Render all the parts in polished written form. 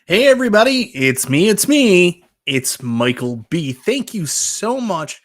Hey everybody, it's Michael B. Thank you so much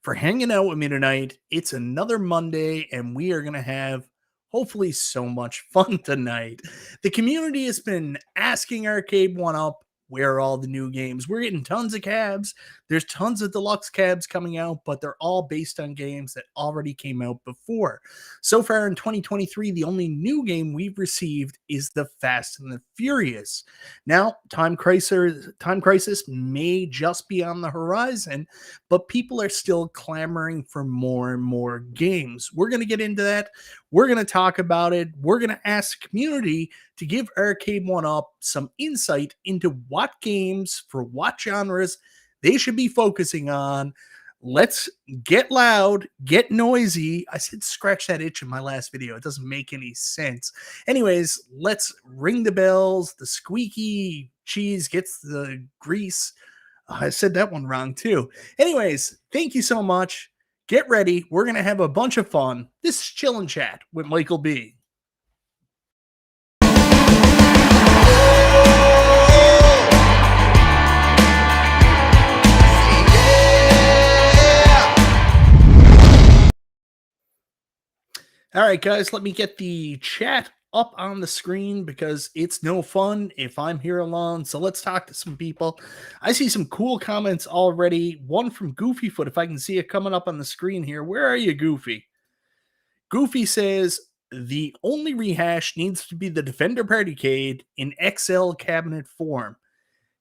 for hanging out with me tonight. It's another Monday and we are going to have hopefully so much fun tonight. The community has been asking Arcade1Up where are all the new games. We're getting tons of cabs. There's tons of deluxe cabs coming out, but they're all based on games that already came out before. So far in 2023, the only new game we've received is the Fast and the Furious. Now, time crisis may just be on the horizon, but people are still clamoring for more and more games. We're going to get into that. We're going to talk about it. We're going to ask the community to give Arcade1Up some insight into what games for what genres they should be focusing on. Let's get loud, get noisy. I said scratch that itch in my last video. It doesn't make any sense. Anyways, let's ring the bells. The squeaky cheese gets the grease. I said that one wrong too. Anyways, thank you so much. Get ready. We're going to have a bunch of fun. This is Chill and Chat with Michael B. All right, guys, let me get the chat up on the screen because it's no fun if I'm here alone. So let's talk to some people. I see some cool comments already. One from Goofyfoot, if I can see it coming up on the screen here. Where are you, Goofy? Goofy says the only rehash needs to be the Defender Partycade in XL cabinet form.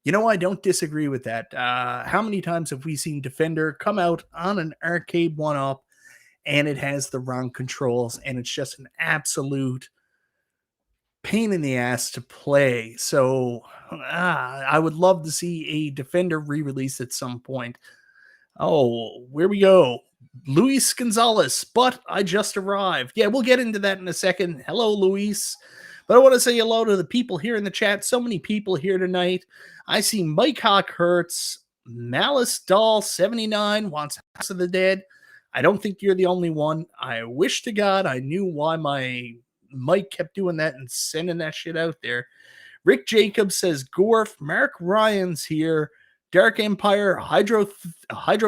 You know, I don't disagree with that. How many times have we seen Defender come out on an Arcade1Up and it has the wrong controls and it's just an absolute pain in the ass to play? So I would love to see a Defender re-release at some point. Oh, where we go. Luis Gonzalez, but I just arrived. Yeah, we'll get into that in a second. Hello, Luis. But I want to say hello to the people here in the chat. So many people here tonight. I see Mike Hawk Hertz, Malice Doll 79 wants House of the Dead. I don't think you're the only one. I wish to God I knew why my mic kept doing that and sending that shit out there. Rick Jacobs says Gorf. Mark Ryan's here. Dark Empire, Hydro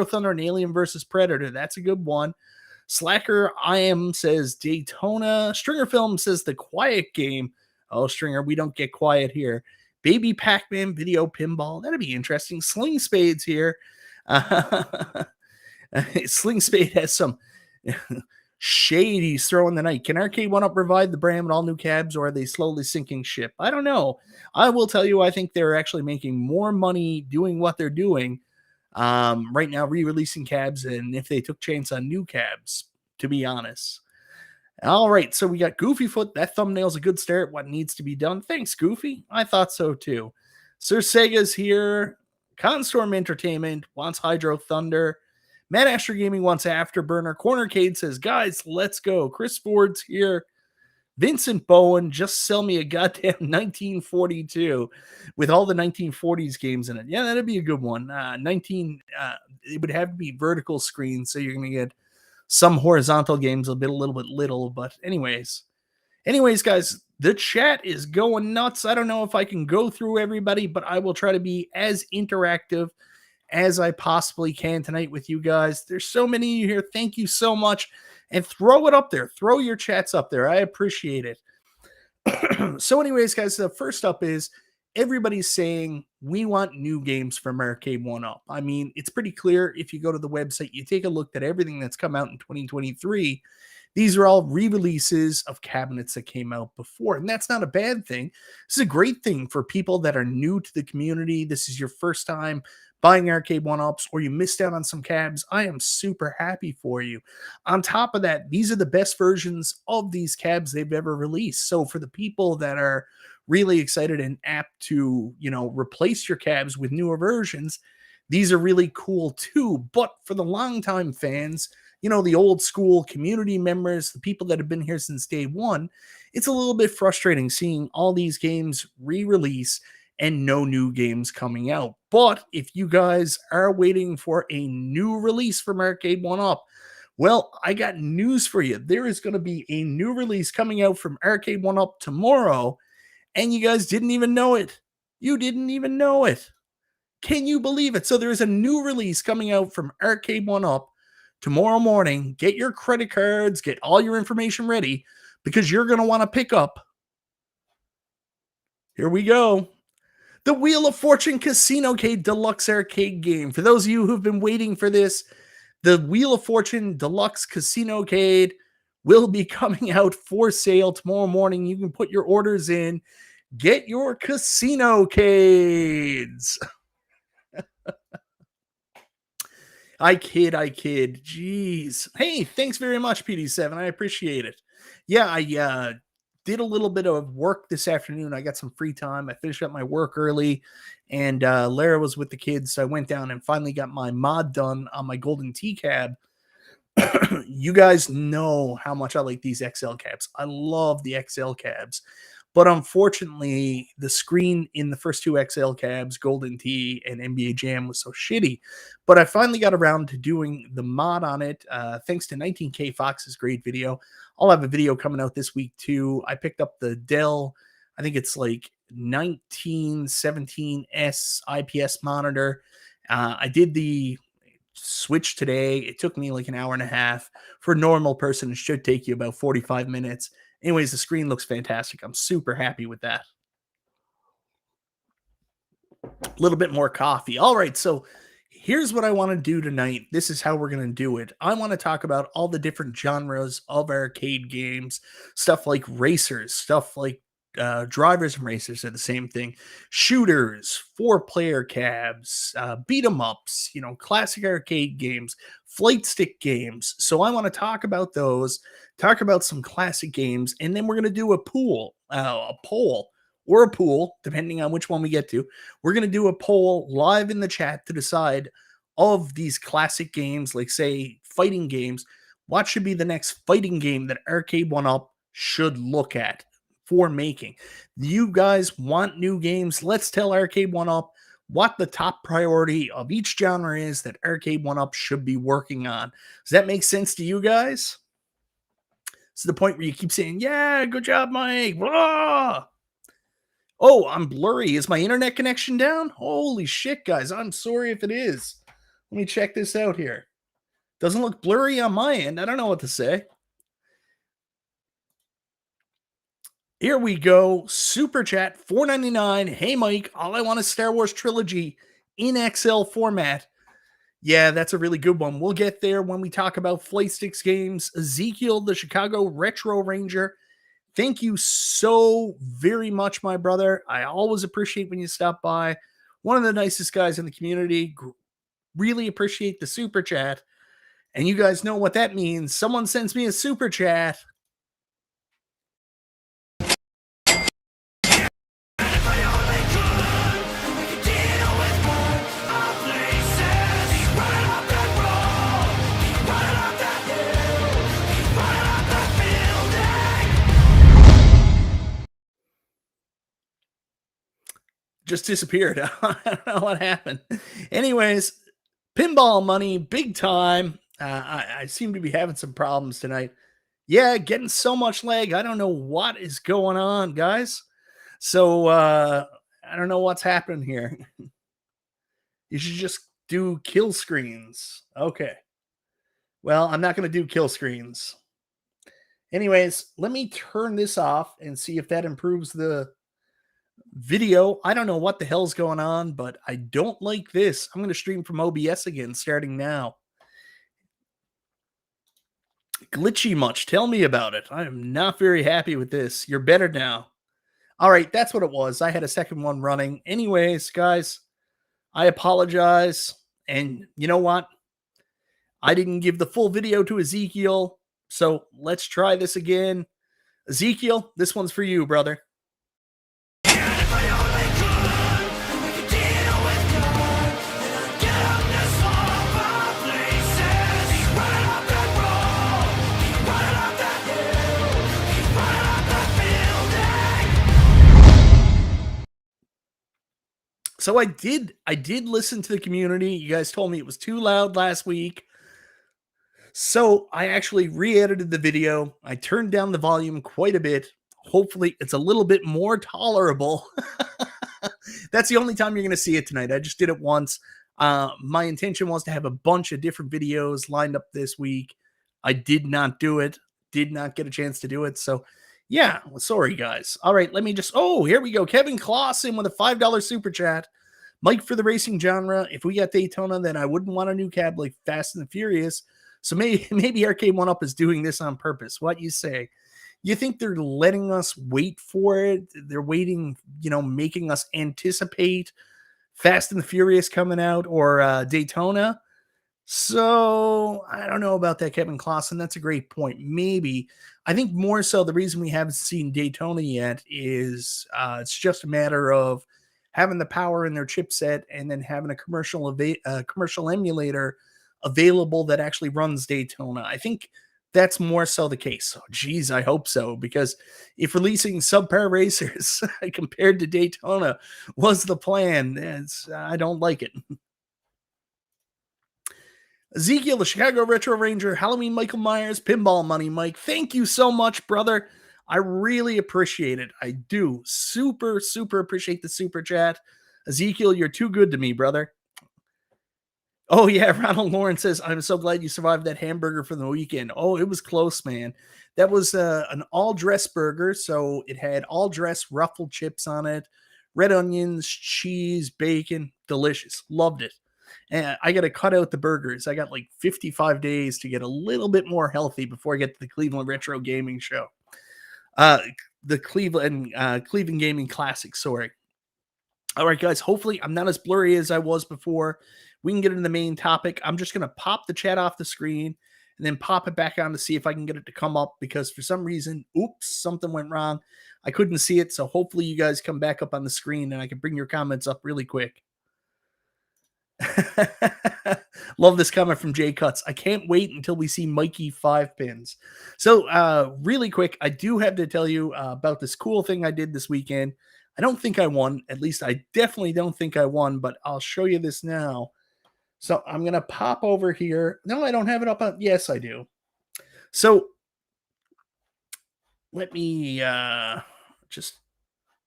Thunder, and Alien versus Predator. That's a good one. Slacker I Am says Daytona. Stringer Film says The Quiet Game. Oh, Stringer, we don't get quiet here. Baby Pac-Man Video Pinball. That'd be interesting. Sling Spade's here. Sling Spade has some shade he's throwing the night. Can Arcade1Up provide the brand with all new cabs, or are they slowly sinking ship? I don't know. I will tell you, I think they're actually making more money doing what they're doing right now, re-releasing cabs, and if they took chance on new cabs, to be honest. All right, so we got Goofyfoot. That thumbnail's a good start. What needs to be done? Thanks, Goofy. I thought so too. Sir Sega's here. Constorm Entertainment wants Hydro Thunder. Matt Asher Gaming wants Afterburner. Cornercade says, guys, let's go. Chris Ford's here. Vincent Bowen, just sell me a goddamn 1942 with all the 1940s games in it. Yeah, that'd be a good one. It would have to be vertical screen, so you're going to get some horizontal games a little bit little. But anyways, guys, the chat is going nuts. I don't know if I can go through everybody, but I will try to be as interactive as I possibly can tonight with you guys. There's so many of you here. Thank you so much. And throw it up there. Throw your chats up there. I appreciate it. So anyways, guys, the first up is everybody's saying we want new games from Arcade1Up. I mean, it's pretty clear if you go to the website, you take a look at everything that's come out in 2023. These are all re-releases of cabinets that came out before, and that's not a bad thing. This is a great thing for people that are new to the community. This is your first time buying Arcade1Ups, or you missed out on some cabs. I am super happy for you. On top of that, these are the best versions of these cabs they've ever released. So for the people that are really excited and apt to, replace your cabs with newer versions, these are really cool too. But for the longtime fans, the old school community members, the people that have been here since day one, it's a little bit frustrating seeing all these games re-release and no new games coming out. But if you guys are waiting for a new release from Arcade1Up, well, I got news for you. There is going to be a new release coming out from Arcade1Up tomorrow, and you guys didn't even know it. You didn't even know it. Can you believe it? So there's a new release coming out from Arcade1Up tomorrow morning. Get your credit cards, get all your information ready because you're going to want to pick up. Here we go. The Wheel of Fortune Casino-Cade Deluxe Arcade game. For those of you who've been waiting for this, the Wheel of Fortune Deluxe Casino-Cade will be coming out for sale tomorrow morning. You can put your orders in. Get your Casino-Cades. I kid. Jeez. Hey, thanks very much, PD7. I appreciate it. Yeah, I did a little bit of work this afternoon. I got some free time. I finished up my work early, and Lara was with the kids, so I went down and finally got my mod done on my golden T cab. You guys know how much I like these XL cabs. I love the XL cabs. But unfortunately, the screen in the first two XL cabs, Golden Tee and NBA Jam, was so shitty. But I finally got around to doing the mod on it, thanks to 19K Fox's great video. I'll have a video coming out this week too. I picked up the Dell, I think it's like 1917S IPS monitor. I did the switch today. It took me like an hour and a half. For a normal person, it should take you about 45 minutes. Anyways, the screen looks fantastic. I'm super happy with that. A little bit more coffee. All right, so here's what I want to do tonight. This is how we're going to do it. I want to talk about all the different genres of arcade games, stuff like racers, stuff like drivers and racers are the same thing. Shooters, 4-player cabs, beat 'em ups, classic arcade games, flight stick games. So I want to talk about those, talk about some classic games, and then we're going to do a poll, depending on which one we get to. We're going to do a poll live in the chat to decide of these classic games, like say fighting games, what should be the next fighting game that Arcade1Up should look at for making. You guys want new games? Let's tell Arcade1Up what the top priority of each genre is that Arcade1Up should be working on. Does that make sense to you guys? It's the point where you keep saying, yeah, good job, Mike. Blah. Oh, I'm blurry. Is my internet connection down? Holy shit, guys. I'm sorry if it is. Let me check this out here. Doesn't look blurry on my end. I don't know what to say. Here we go. Super chat $4.99. Hey, Mike, all I want is Star Wars Trilogy in XL format. Yeah, that's a really good one. We'll get there when we talk about Flight Sticks games. Ezekiel, the Chicago Retro Ranger. Thank you so very much, my brother. I always appreciate when you stop by. One of the nicest guys in the community. Really appreciate the super chat. And you guys know what that means. Someone sends me a super chat. Just disappeared. I don't know what happened. Anyways, pinball money, big time. I seem to be having some problems tonight. Yeah, getting so much lag. I don't know what is going on, guys. So I don't know what's happening here. You should just do kill screens. Okay. Well, I'm not going to do kill screens. Anyways, let me turn this off and see if that improves the video. I don't know what the hell's going on, but I don't like this. I'm going to stream from OBS again starting now. Glitchy much. Tell me about it. I am not very happy with this. You're better now. All right, that's what it was. I had a second one running. Anyways, guys, I apologize. And you know what? I didn't give the full video to Ezekiel, so let's try this again. Ezekiel, this one's for you, brother. So I did listen to the community. You guys told me it was too loud last week. So I actually re-edited the video. I turned down the volume quite a bit. Hopefully it's a little bit more tolerable. That's the only time you're going to see it tonight. I just did it once. My intention was to have a bunch of different videos lined up this week. I did not do it. Did not get a chance to do it. So, yeah, sorry, guys. All right, let me just. Oh, here we go. Kevin Clausen with a $5 super chat. Mike, for the racing genre, if we got Daytona, then I wouldn't want a new cab like Fast and the Furious. So maybe Arcade1Up is doing this on purpose. What you say? You think they're letting us wait for it? They're waiting, making us anticipate Fast and the Furious coming out or Daytona. So I don't know about that, Kevin Clausen. That's a great point. Maybe. I think more so the reason we haven't seen Daytona yet is it's just a matter of having the power in their chipset and then having a commercial emulator available that actually runs Daytona. I think that's more so the case. Oh, geez, I hope so, because if releasing subpar racers compared to Daytona was the plan, I don't like it. Ezekiel, the Chicago Retro Ranger, Halloween Michael Myers, Pinball Money Mike. Thank you so much, brother. I really appreciate it. I do. Super, super appreciate the super chat. Ezekiel, you're too good to me, brother. Oh, yeah. Ronald Lawrence says, I'm so glad you survived that hamburger for the weekend. Oh, it was close, man. That was an all-dress burger. So it had all-dress ruffled chips on it, red onions, cheese, bacon. Delicious. Loved it. And I got to cut out the burgers. I got like 55 days to get a little bit more healthy before I get to the Cleveland Retro Gaming Show. The Cleveland Gaming Classic, sorry. All right, guys, hopefully I'm not as blurry as I was before. We can get into the main topic. I'm just going to pop the chat off the screen and then pop it back on to see if I can get it to come up, because for some reason, something went wrong. I couldn't see it, so hopefully you guys come back up on the screen and I can bring your comments up really quick. Love this comment from Jay Cuts. I can't wait until we see Mikey 5 pins. So really quick, I do have to tell you about this cool thing I did this weekend. I don't think I won. At least I definitely don't think I won, but I'll show you this now. So I'm going to pop over here. No, I don't have it up on. Yes, I do. So let me just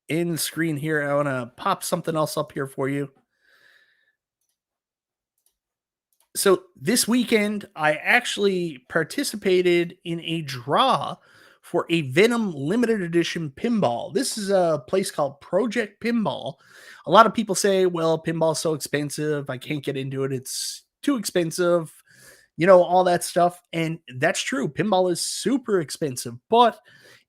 end the screen here. I want to pop something else up here for you. So this weekend, I actually participated in a draw for a Venom limited edition pinball. This is a place called Project Pinball. A lot of people say, well, pinball's so expensive, I can't get into it. It's too expensive, all that stuff. And that's true. Pinball is super expensive. But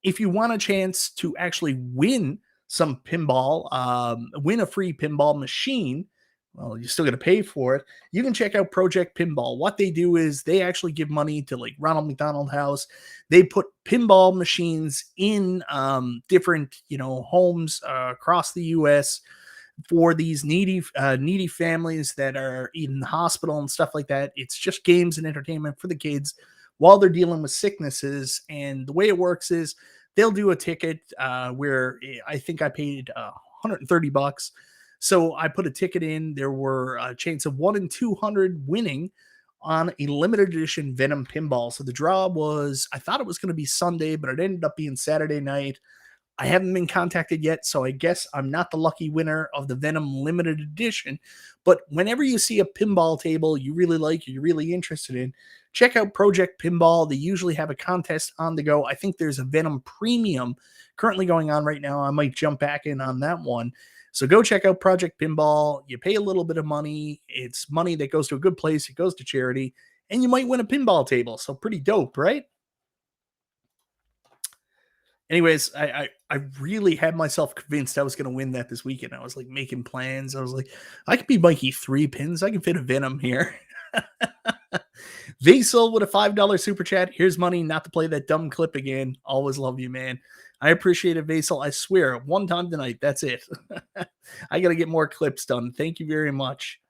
if you want a chance to actually win some pinball, win a free pinball machine, well, you're still going to pay for it. You can check out Project Pinball. What they do is they actually give money to like Ronald McDonald House. They put pinball machines in different, homes across the U.S. for these needy families that are in the hospital and stuff like that. It's just games and entertainment for the kids while they're dealing with sicknesses. And the way it works is they'll do a ticket where I think I paid $130. So I put a ticket in. There were a chance of 1 in 200 winning on a limited edition Venom pinball. So the draw was, I thought it was going to be Sunday, but it ended up being Saturday night. I haven't been contacted yet, so I guess I'm not the lucky winner of the Venom limited edition. But whenever you see a pinball table you really like, you're really interested in, check out Project Pinball. They usually have a contest on the go. I think there's a Venom Premium currently going on right now. I might jump back in on that one. So go check out Project Pinball. You pay a little bit of money. It's money that goes to a good place. It goes to charity. And you might win a pinball table. So pretty dope, right? Anyways, I really had myself convinced I was going to win that this weekend. I was like making plans. I was like, I could be Mikey 3 pins. I can fit a Venom here. Vasil with a $5 super chat. Here's money not to play that dumb clip again. Always love you, man. I appreciate it, Vasil. I swear, one time tonight, that's it. I got to get more clips done. Thank you very much.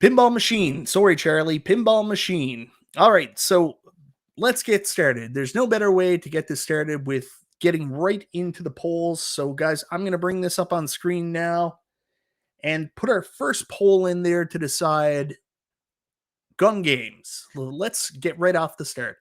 Pinball machine. Sorry, Charlie. Pinball machine. All right, so let's get started. There's no better way to get this started with getting right into the polls. So, guys, I'm going to bring this up on screen now and put our first poll in there to decide gun games. Let's get right off the start.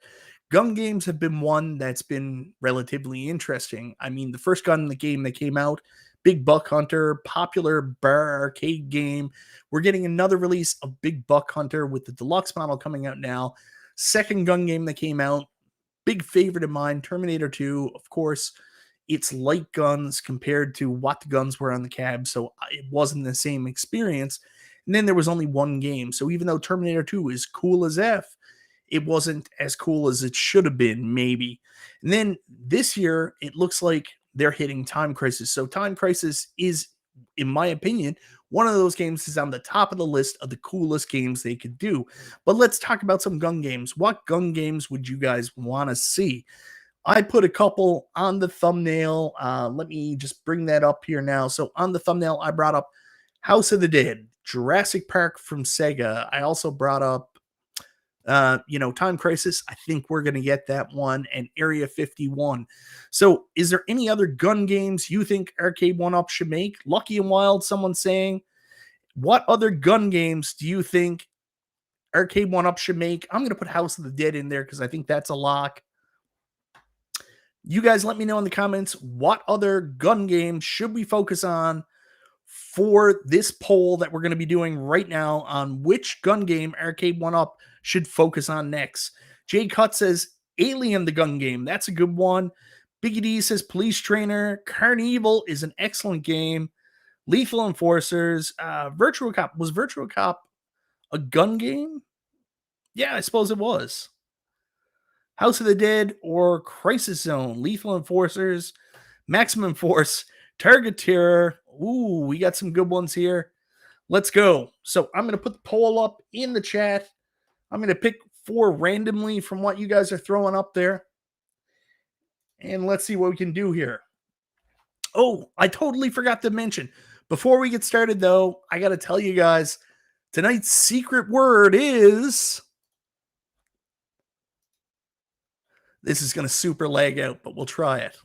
gun games have been one that's been relatively interesting. I mean, the first gun in the game that came out, Big Buck Hunter, popular bar arcade game. We're getting another release of Big Buck Hunter with the deluxe model coming out now. Second gun game that came out, big favorite of mine, Terminator 2. Of course, it's light guns compared to what the guns were on the cab, so it wasn't the same experience. And then there was only one game. So even though Terminator 2 is cool as F, it wasn't as cool as it should have been, maybe. And then this year, it looks like they're hitting Time Crisis. So Time Crisis is, in my opinion, one of those games is on the top of the list of the coolest games they could do. But let's talk about some gun games. What gun games would you guys want to see? I put a couple on the thumbnail. Let me just bring that up here now. So on the thumbnail, I brought up House of the Dead, Jurassic Park from Sega. I also brought up Time Crisis. I think we're going to get that one, and Area 51. So is there any other gun games you think Arcade1Up should make? Lucky and Wild, someone's saying. What other gun games do you think Arcade1Up should make? I'm going to put House of the Dead in there because I think that's a lock. You guys let me know in the comments, what other gun games should we focus on for this poll that we're going to be doing right now on which gun game Arcade1Up should focus on next. Jay Cut says Alien the gun game. That's a good one. Biggie D says Police Trainer. Carnival is an excellent game. Lethal Enforcers. Virtual Cop. Was Virtual Cop a gun game? Yeah, I suppose it was. House of the Dead or Crisis Zone. Lethal Enforcers. Maximum Force. Target Terror. Ooh, we got some good ones here. Let's go. So I'm going to put the poll up in the chat. I'm going to pick 4 randomly from what you guys are throwing up there. And let's see what we can do here. Oh, I totally forgot to mention. Before we get started, though, I got to tell you guys, tonight's secret word is... This is going to super lag out, but we'll try it.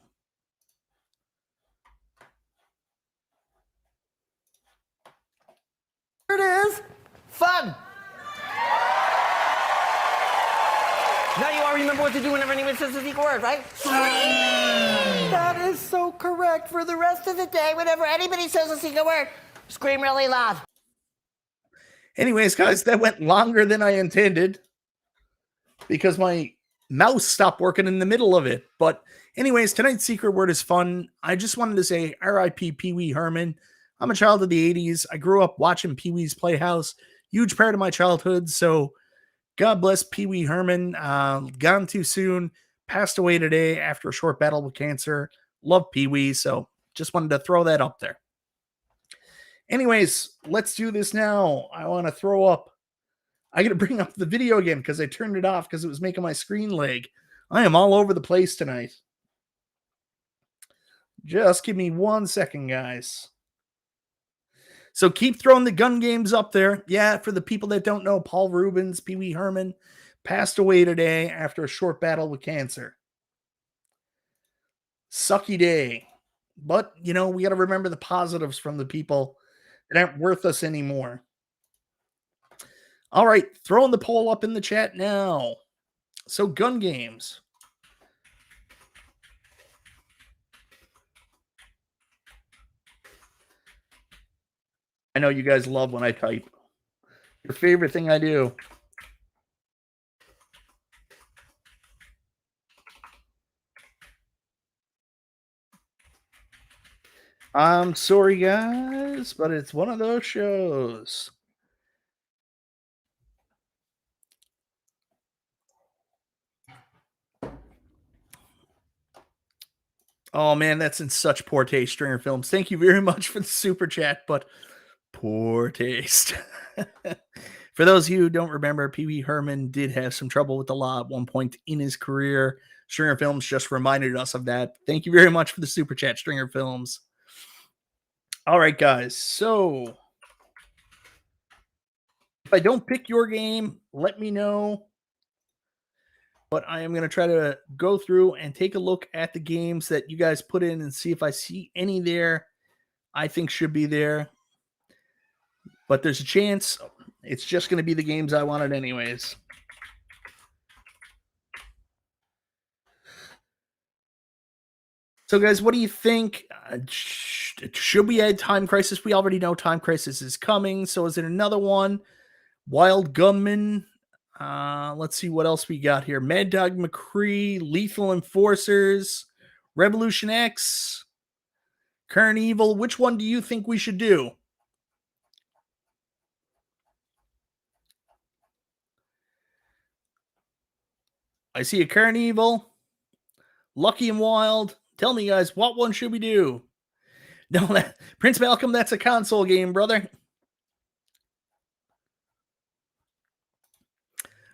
Here it is. Fun. Now you all remember what to do whenever anyone says the secret word, right? That is so correct. For the rest of the day, whenever anybody says a secret word, scream really loud. Anyways, guys, that went longer than I intended because my mouse stopped working in the middle of it. But anyways, tonight's secret word is fun. I just wanted to say R.I.P. Pee Wee Herman. I'm a child of the 80s. I grew up watching Pee Wee's Playhouse. Huge part of my childhood. So God bless Pee Wee Herman. Gone too soon. Passed away today after a short battle with cancer. Love Pee Wee. So just wanted to throw that up there. Anyways, let's do this now. I want to throw up. I got to bring up the video again because I turned it off because it was making my screen lag. I am all over the place tonight. Just give me 1 second, guys. So keep throwing the gun games up there. Yeah, for the people that don't know, Paul Rubens, Pee Wee Herman, passed away today after a short battle with cancer. Sucky day. But, we got to remember the positives from the people that aren't worth us anymore. All right, throwing the poll up in the chat now. So gun games. I know you guys love when I type. Your favorite thing I do. I'm sorry, guys, but it's one of those shows. Oh, man, that's in such poor taste, Stringer Films. Thank you very much for the super chat, but poor taste. For those of you who don't remember, Pee Wee Herman did have some trouble with the law at one point in his career. Stringer Films just reminded us of that. Thank you very much for the super chat, Stringer Films. All right, guys. So if I don't pick your game, let me know. But I am going to try to go through and take a look at the games that you guys put in and see if I see any there I think should be there. But there's a chance it's just going to be the games I wanted anyways. So, guys, what do you think? Should we add Time Crisis? We already know Time Crisis is coming. So, is it another one? Wild Gunman. Let's see what else we got here. Mad Dog McCree, Lethal Enforcers, Revolution X, Current Evil. Which one do you think we should do? I see a Current Evil, Lucky and Wild. Tell me, guys, what one should we do? No, Prince Malcolm, that's a console game, brother.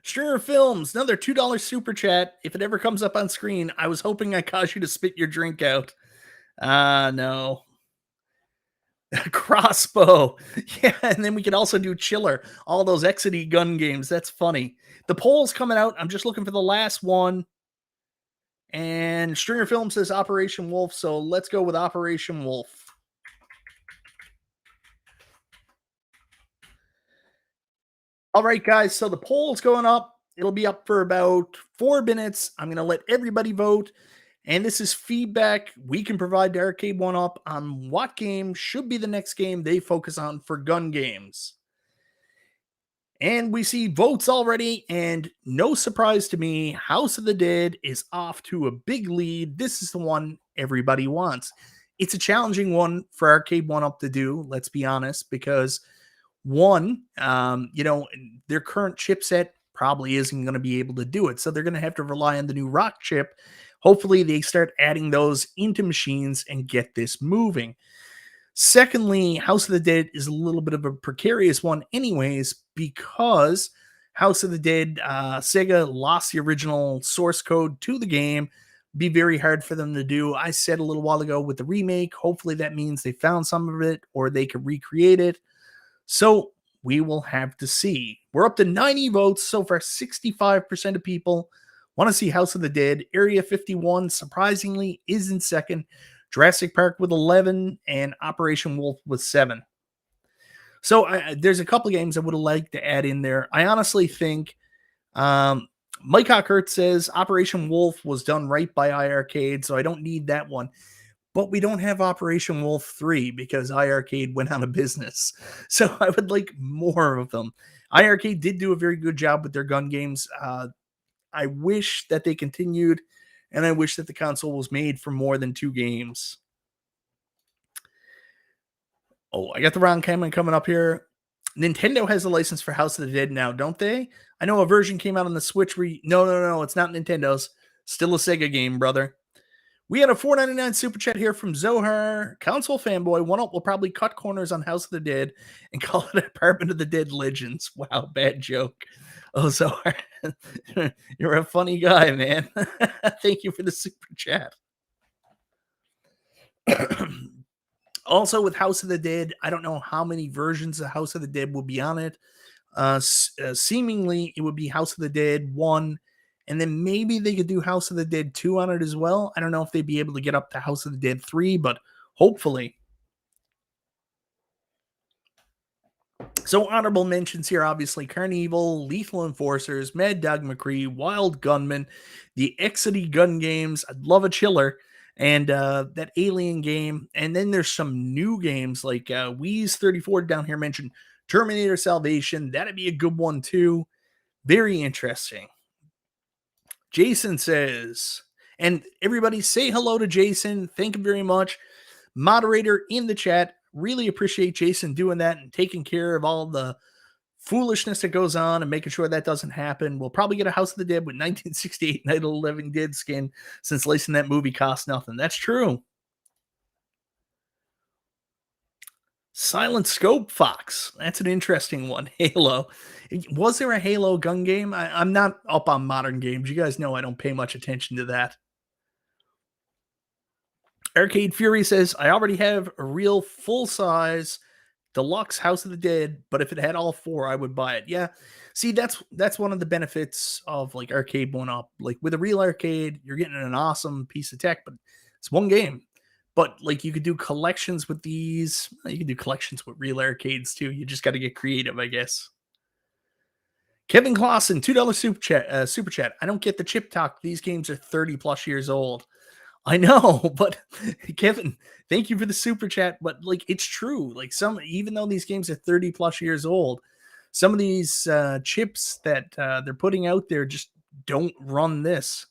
Stringer Films, another $2 super chat. If it ever comes up on screen, I was hoping I caused you to spit your drink out. No. Crossbow. Yeah, and then we could also do Chiller. All those Exidy gun games. That's funny. The poll's coming out. I'm just looking for the last one. And Stringer Film says Operation Wolf, so let's go with Operation Wolf. All right, guys, so the poll's going up. It'll be up for about 4 minutes. I'm going to let everybody vote. And this is feedback we can provide to Arcade1Up on what game should be the next game they focus on for gun games. And we see votes already, and no surprise to me, House of the Dead is off to a big lead. This is the one everybody wants. It's a challenging one for Arcade1Up to do, let's be honest, because one, their current chipset probably isn't going to be able to do it. So they're going to have to rely on the new Rock chip. Hopefully they start adding those into machines and get this moving. Secondly, House of the Dead is a little bit of a precarious one anyways, because House of the Dead, Sega lost the original source code to the game. Be very hard for them to do. I said a little while ago with the remake, hopefully that means they found some of it or they could recreate it. So we will have to see. We're up to 90 votes. So far, 65% of people want to see House of the Dead. Area 51, surprisingly, is in second. Jurassic Park with 11 and Operation Wolf with 7. So there's a couple games I would have liked to add in there. I honestly think Mike Hockert says Operation Wolf was done right by iArcade, so I don't need that one. But we don't have Operation Wolf 3 because iArcade went out of business. So I would like more of them. iArcade did do a very good job with their gun games. I wish that they continued, and I wish that the console was made for more than 2 games. Oh, I got the wrong comment coming up here. Nintendo has a license for House of the Dead now, don't they? I know a version came out on the Switch No, it's not Nintendo's. Still a Sega game, brother. We had a $4.99 super chat here from Zohar. Console fanboy. 1UP will probably cut corners on House of the Dead and call it Apartment of the Dead Legends. Wow, bad joke. Oh, Zohar. You're a funny guy, man. Thank you for the super chat. Also, with House of the Dead, I don't know how many versions of House of the Dead will be on it. Seemingly, it would be House of the Dead 1, and then maybe they could do House of the Dead 2 on it as well. I don't know if they'd be able to get up to House of the Dead 3, but hopefully. So honorable mentions here, obviously, Carnival, Lethal Enforcers, Mad Dog McCree, Wild Gunman, the Exidy gun games. I'd love a Chiller. And that Alien game. And then there's some new games like Wheeze34 down here mentioned Terminator Salvation. That'd be a good one too. Very interesting. Jason says, and everybody say hello to Jason. Thank him very much. Moderator in the chat. Really appreciate Jason doing that and taking care of all the foolishness that goes on and making sure that doesn't happen. We'll probably get a House of the Dead with 1968 Night of the Living Dead skin since lacing that movie costs nothing. That's true. Silent Scope Fox. That's an interesting one. Halo. Was there a Halo gun game? I'm not up on modern games. You guys know I don't pay much attention to that. Arcade Fury says, I already have a real full-size deluxe House of the Dead, but if it had all 4, I would buy it. Yeah. See, that's one of the benefits of like Arcade1Up. Like with a real arcade, you're getting an awesome piece of tech, but it's one game. But like you could do collections with these. You can do collections with real arcades too. You just got to get creative, I guess. Kevin Clausen, $2 super chat. I don't get the chip talk. These games are 30 plus years old. I know, but Kevin, thank you for the super chat. But like, it's true. Like even though these games are 30 plus years old, some of these chips that they're putting out there just don't run this.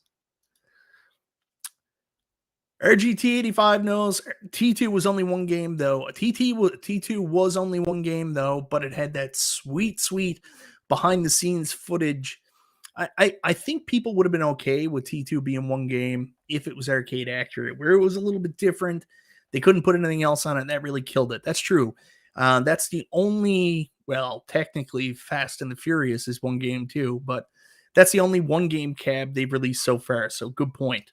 RGT85 knows T2 was only one game though. T2 was only one game though, but it had that sweet behind the scenes footage. I think people would have been okay with T2 being one game if it was arcade accurate, where it was a little bit different. They couldn't put anything else on it, and that really killed it. That's true. That's the only, well, technically Fast and the Furious is one game too, but that's the only one game cab they've released so far. So good point.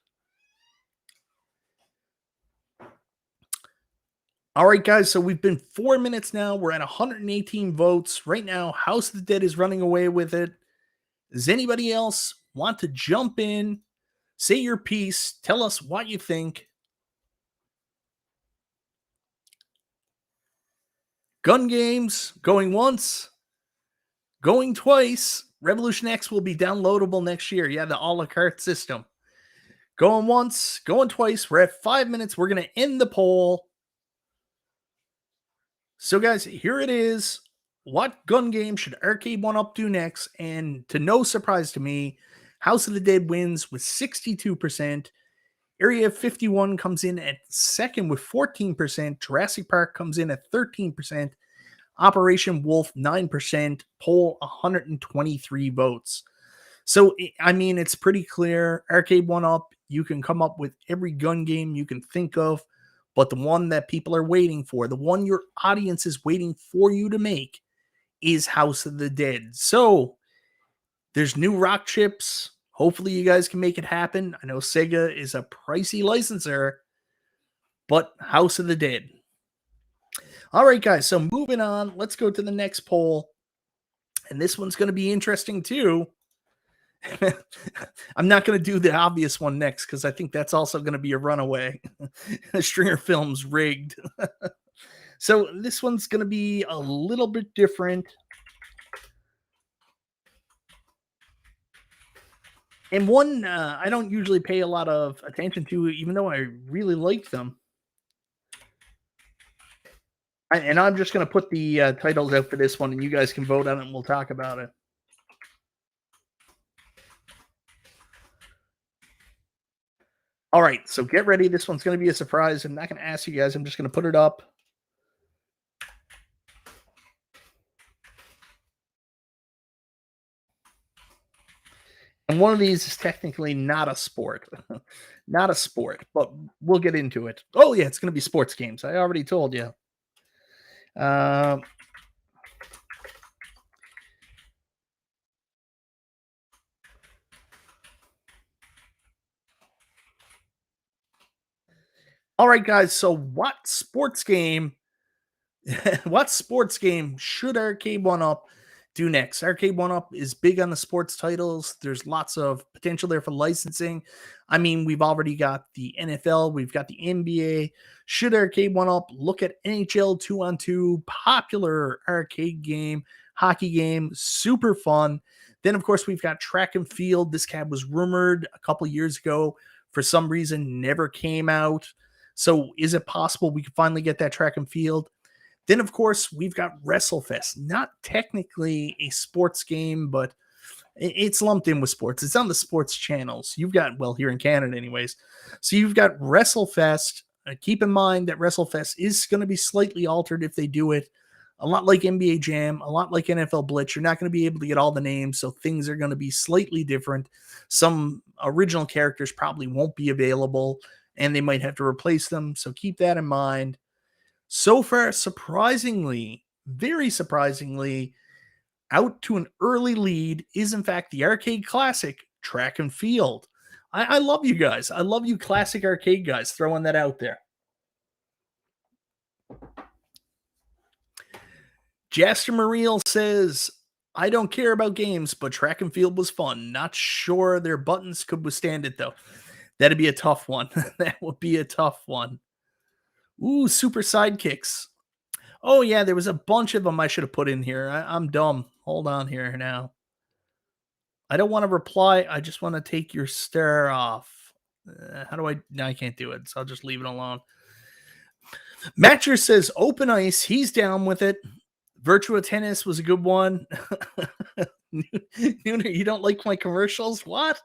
All right, guys, so we've been 4 minutes now. We're at 118 votes. Right now, House of the Dead is running away with it. Does anybody else want to jump in, say your piece, tell us what you think? Gun games, going once, going twice. Revolution X will be downloadable next year. Yeah, the a la carte system. Going once, going twice. We're at 5 minutes. We're going to end the poll. So, guys, here it is. What gun game should Arcade1Up do next? And to no surprise to me, House of the Dead wins with 62%. Area 51 comes in at second with 14%. Jurassic Park comes in at 13%. Operation Wolf, 9%. Poll, 123 votes. So, I mean, it's pretty clear. Arcade1Up, you can come up with every gun game you can think of, but the one that people are waiting for, the one your audience is waiting for you to make, is House of the Dead. So, there's new rock chips. Hopefully you guys can make it happen. I know Sega is a pricey licensor, but House of the Dead. All right, guys, so moving on. Let's go to the next poll. And this one's going to be interesting too. I'm not going to do the obvious one next because I think that's also going to be a runaway. Stringer Films rigged. So this one's going to be a little bit different. And one I don't usually pay a lot of attention to, even though I really like them. And I'm just going to put the titles out for this one, and you guys can vote on it, and we'll talk about it. All right, so get ready. This one's going to be a surprise. I'm not going to ask you guys. I'm just going to put it up. And one of these is technically not a sport. Not a sport, but we'll get into it. Oh, yeah, it's going to be sports games. I already told you. All right, guys. So what sports game what sports game should Arcade1Up do next? Arcade1Up is big on the sports titles. There's lots of potential there for licensing. I mean, we've already got the NFL, we've got the NBA. Should Arcade1Up look at NHL 2-on-2, popular arcade game, hockey game, super fun. Then, of course, we've got track and field. This cab was rumored a couple years ago. For some reason, never came out. So is it possible we could finally get that track and field? Then, of course, we've got WrestleFest. Not technically a sports game, but it's lumped in with sports. It's on the sports channels. You've got, well, here in Canada anyways. So you've got WrestleFest. Keep in mind that WrestleFest is going to be slightly altered if they do it. A lot like NBA Jam, a lot like NFL Blitz. You're not going to be able to get all the names, so things are going to be slightly different. Some original characters probably won't be available, and they might have to replace them. So keep that in mind. So far, surprisingly, very surprisingly, out to an early lead is, in fact, the arcade classic Track and Field. I love you guys. I love you classic arcade guys throwing that out there. Jaster Mariel says, I don't care about games, but Track and Field was fun. Not sure their buttons could withstand it, though. That'd be a tough one. That would be a tough one. Ooh, super sidekicks. Oh, yeah, there was a bunch of them I should have put in here. I'm dumb. Hold on here now. I don't want to reply. I just want to take your stare off. How do I? No, I can't do it, so I'll just leave it alone. Matcher says open ice. He's down with it. Virtua Tennis was a good one. You don't like my commercials? What?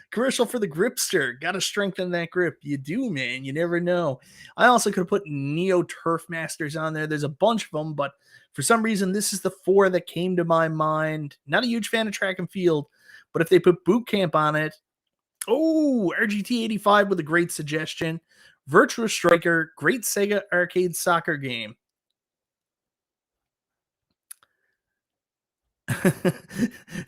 Commercial for the Gripster. Got to strengthen that grip. You do, man. You never know. I also could have put Neo Turf Masters on there. There's a bunch of them, but for some reason, this is the 4 that came to my mind. Not a huge fan of track and field, but if they put Boot Camp on it, oh, RGT85 with a great suggestion. Virtua Striker, great Sega arcade soccer game.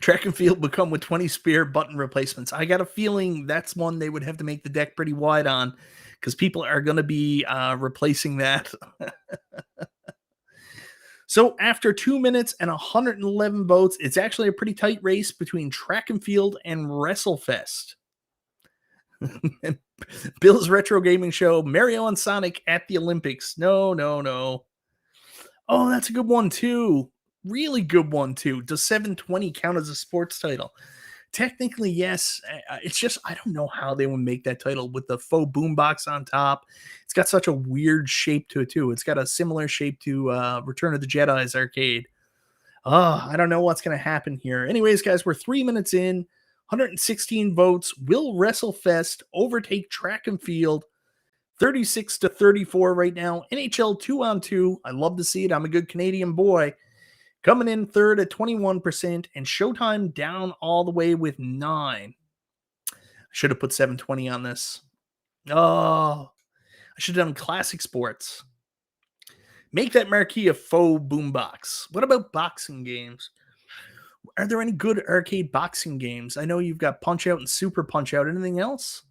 Track and field become with 20 spear button replacements. I got a feeling that's one they would have to make the deck pretty wide on because people are going to be replacing that. So after 2 minutes and 111 votes, it's actually a pretty tight race between track and field and WrestleFest. Bill's Retro Gaming Show, Mario and Sonic at the Olympics. No. Oh, that's a good one too. Really good one too. Does 720 count as a sports title? Technically, yes. It's just, I don't know how they would make that title with the faux boombox on top. It's got such a weird shape to it too. It's got a similar shape to Return of the Jedi's arcade. I don't know what's going to happen here. Anyways, guys, we're 3 minutes in, 116 votes. Will WrestleFest overtake track and field? 36-34 right now. NHL 2-on-2. I love to see it. I'm a good Canadian boy. Coming in third at 21%, and Showtime down all the way with 9. I should have put 720 on this. Oh, I should have done classic sports. Make that marquee a faux boombox. What about boxing games? Are there any good arcade boxing games? I know you've got Punch Out and Super Punch Out. Anything else?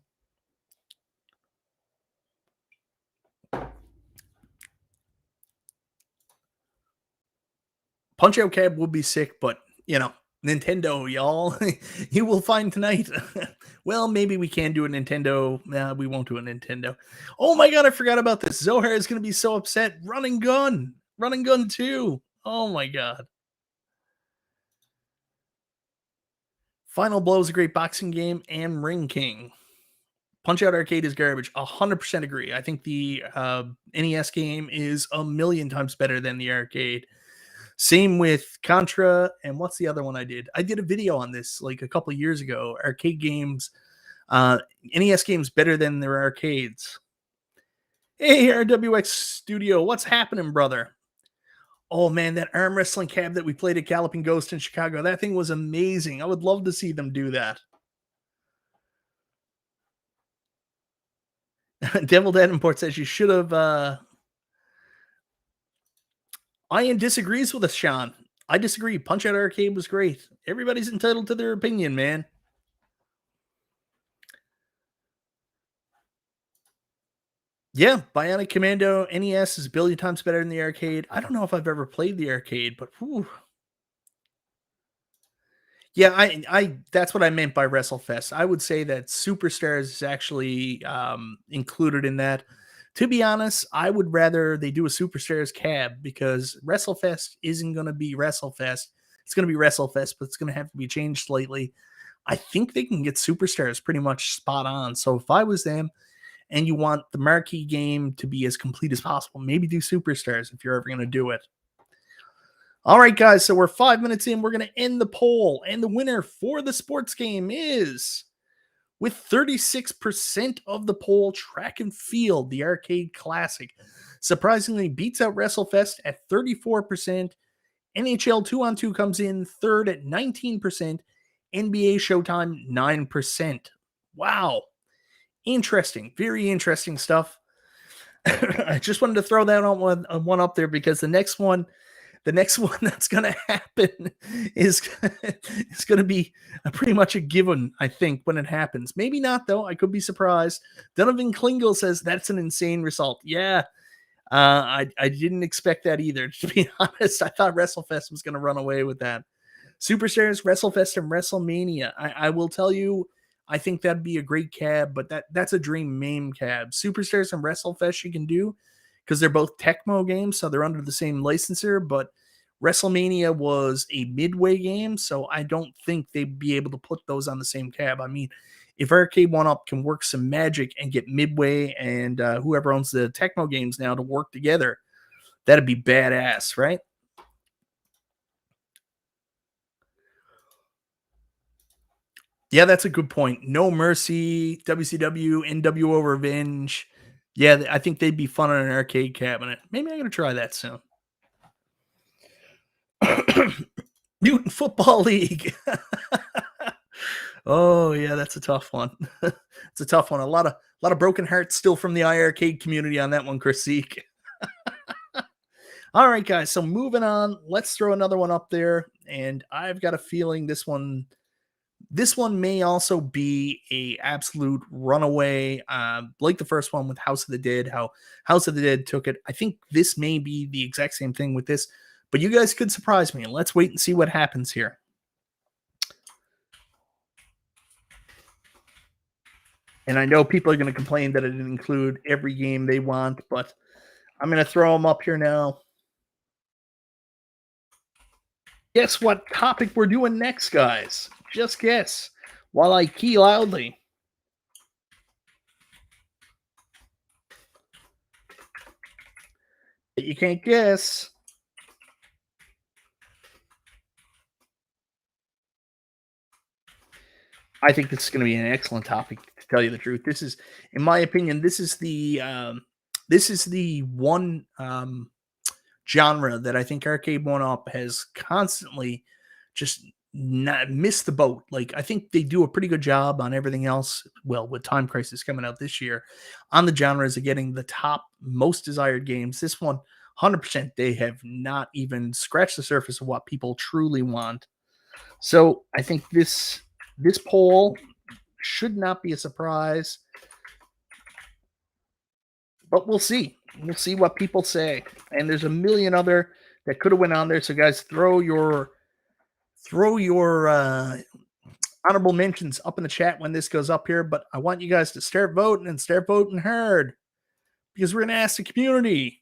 Punch Out Cab would be sick, but, Nintendo, y'all, you will find tonight. Well, maybe we can do a Nintendo. Nah, we won't do a Nintendo. Oh my God, I forgot about this. Zohar is going to be so upset. Run and Gun 2. Oh my God. Final Blow is a great boxing game, and Ring King. Punch Out Arcade is garbage. 100% agree. I think the NES game is a million times better than the arcade. Same with Contra, and what's the other one I did? I did a video on this like a couple of years ago. Arcade games, NES games better than their arcades. Hey, RWX Studio, what's happening, brother? Oh man, that arm wrestling cab that we played at Galloping Ghost in Chicago, that thing was amazing. I would love to see them do that. Devil Dead Import says you should have... Ian disagrees with us, Sean. I disagree. Punch Out Arcade was great. Everybody's entitled to their opinion, man. Yeah, Bionic Commando NES is a billion times better than the arcade. I don't know if I've ever played the arcade, but whew. Yeah, I that's what I meant by WrestleFest. I would say that Superstars is actually included in that. To be honest, I would rather they do a Superstars cab because WrestleFest isn't going to be WrestleFest. It's going to be WrestleFest, but it's going to have to be changed slightly. I think they can get Superstars pretty much spot on. So if I was them and you want the marquee game to be as complete as possible, maybe do Superstars if you're ever going to do it. All right, guys, so we're 5 minutes in. We're going to end the poll, and the winner for the sports game is... with 36% of the poll, track and field, the arcade classic, surprisingly beats out WrestleFest at 34%. NHL 2-on-2 comes in third at 19%. NBA Showtime, 9%. Wow. Interesting. Very interesting stuff. I just wanted to throw that one up there because the next one that's going to happen is going to be pretty much a given, I think, when it happens. Maybe not, though. I could be surprised. Donovan Klingel says that's an insane result. Yeah, I didn't expect that either. To be honest, I thought WrestleFest was going to run away with that. Superstars, WrestleFest, and WrestleMania. I will tell you, I think that'd be a great cab, but that's a dream MAME cab. Superstars and WrestleFest you can do, because they're both Tecmo games, so they're under the same licensor, but WrestleMania was a Midway game, so I don't think they'd be able to put those on the same cab. I mean, if Arcade1Up can work some magic and get Midway and whoever owns the Tecmo Games now to work together, that'd be badass, right? Yeah, that's a good point. No Mercy, WCW, NWO Revenge. Yeah, I think they'd be fun on an arcade cabinet. Maybe I'm going to try that soon. Mutant Football League. Oh, yeah, that's a tough one. It's a tough one. A lot of broken hearts still from the iArcade community on that one, Chris Zeke. All right, guys. So moving on, let's throw another one up there. And I've got a feeling this one may also be a absolute runaway, like the first one with House of the Dead, how House of the Dead took it. I think this may be the exact same thing with this, but you guys could surprise me, and let's wait and see what happens here. And I know people are going to complain that it didn't include every game they want, but I'm going to throw them up here now. Guess what topic we're doing next, guys? Just guess while I key loudly. You can't guess. I think this is going to be an excellent topic, to tell you the truth. This is, in my opinion, this is the one genre that I think Arcade1Up has constantly just not missed the boat. Like, I think they do a pretty good job on everything else. Well, with Time Crisis coming out this year, on the genres of getting the top most desired games. This one, 100%, they have not even scratched the surface of what people truly want. So I think this poll should not be a surprise, but we'll see. We'll see what people say. And there's a million other that could have went on there. So guys, throw your honorable mentions up in the chat when this goes up here. But I want you guys to start voting and start voting hard, because we're going to ask the community,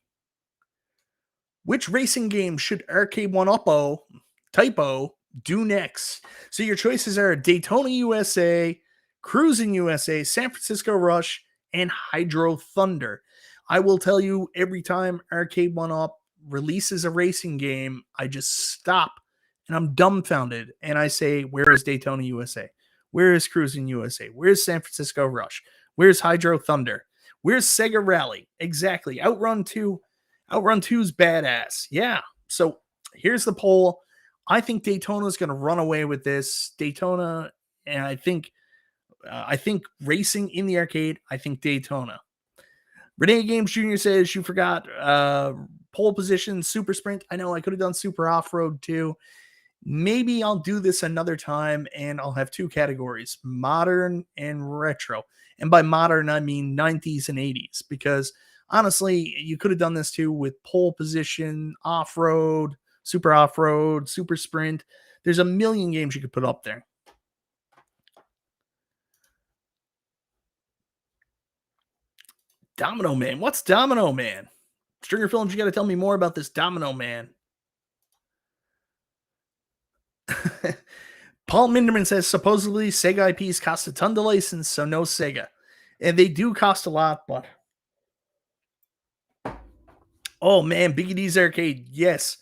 which racing game should Arcade1Up typo do next? So your choices are Daytona USA, Cruising USA, San Francisco Rush, and Hydro Thunder. I will tell you, every time Arcade1Up releases a racing game, I just stop and I'm dumbfounded. And I say, where is Daytona USA? Where is Cruising USA? Where's San Francisco Rush? Where's Hydro Thunder? Where's Sega Rally? Exactly. Outrun 2. Outrun 2's badass. Yeah. So here's the poll. I think Daytona is going to run away with this. Daytona, and I think racing in the arcade, I think Daytona. Renee Games Jr. says you forgot pole position, super sprint. I know I could have done super off-road too. Maybe I'll do this another time, and I'll have two categories, modern and retro. And by modern, I mean 90s and 80s, because honestly, you could have done this too with pole position, off-road, super sprint. There's a million games you could put up there. Domino Man. What's Domino Man? Stringer Films, you got to tell me more about this Domino Man. Paul Minderman says supposedly Sega IPs cost a ton to license, so no Sega. And they do cost a lot, but oh man, Biggie D's Arcade, yes,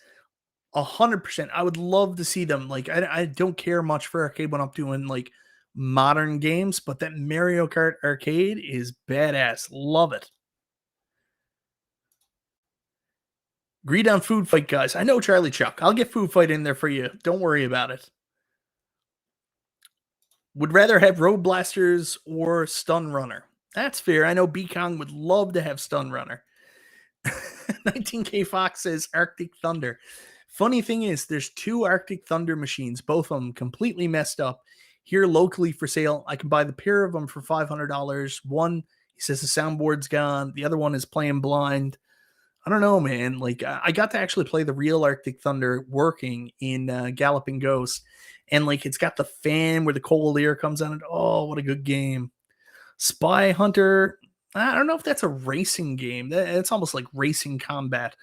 100%. I would love to see them. Like, I don't care much for Arcade1Up doing like modern games, but that Mario Kart Arcade is badass. Love it. Agreed on Food Fight, guys. I know, Charlie Chuck. I'll get Food Fight in there for you. Don't worry about it. Would rather have Road Blasters or Stun Runner. That's fair. I know B-Kong would love to have Stun Runner. 19K Fox says Arctic Thunder. Funny thing is, there's two Arctic Thunder machines, both of them completely messed up, here locally for sale. I can buy the pair of them for $500. One, he says the soundboard's gone. The other one is playing blind. I don't know, man. Like, I got to actually play the real Arctic Thunder working in Galloping Ghost. And, like, it's got the fan where the cold air comes on it. Oh, what a good game. Spy Hunter. I don't know if that's a racing game. It's almost like racing combat.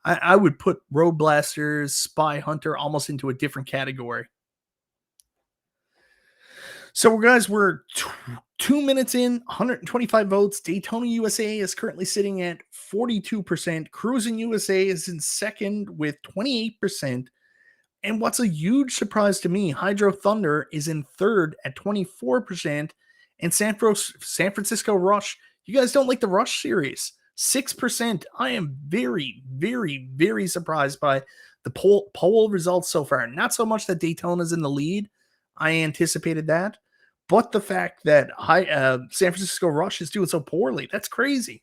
I would put Road Blasters, Spy Hunter almost into a different category. So, guys, we're 2 minutes in, 125 votes. Daytona USA is currently sitting at 42%. Cruising USA is in second with 28%. And what's a huge surprise to me, Hydro Thunder is in third at 24%. And San Francisco Rush, you guys don't like the Rush series, 6%. I am very, very, very surprised by the poll results so far. Not so much that Daytona's in the lead. I anticipated that. But the fact that San Francisco Rush is doing so poorly, that's crazy.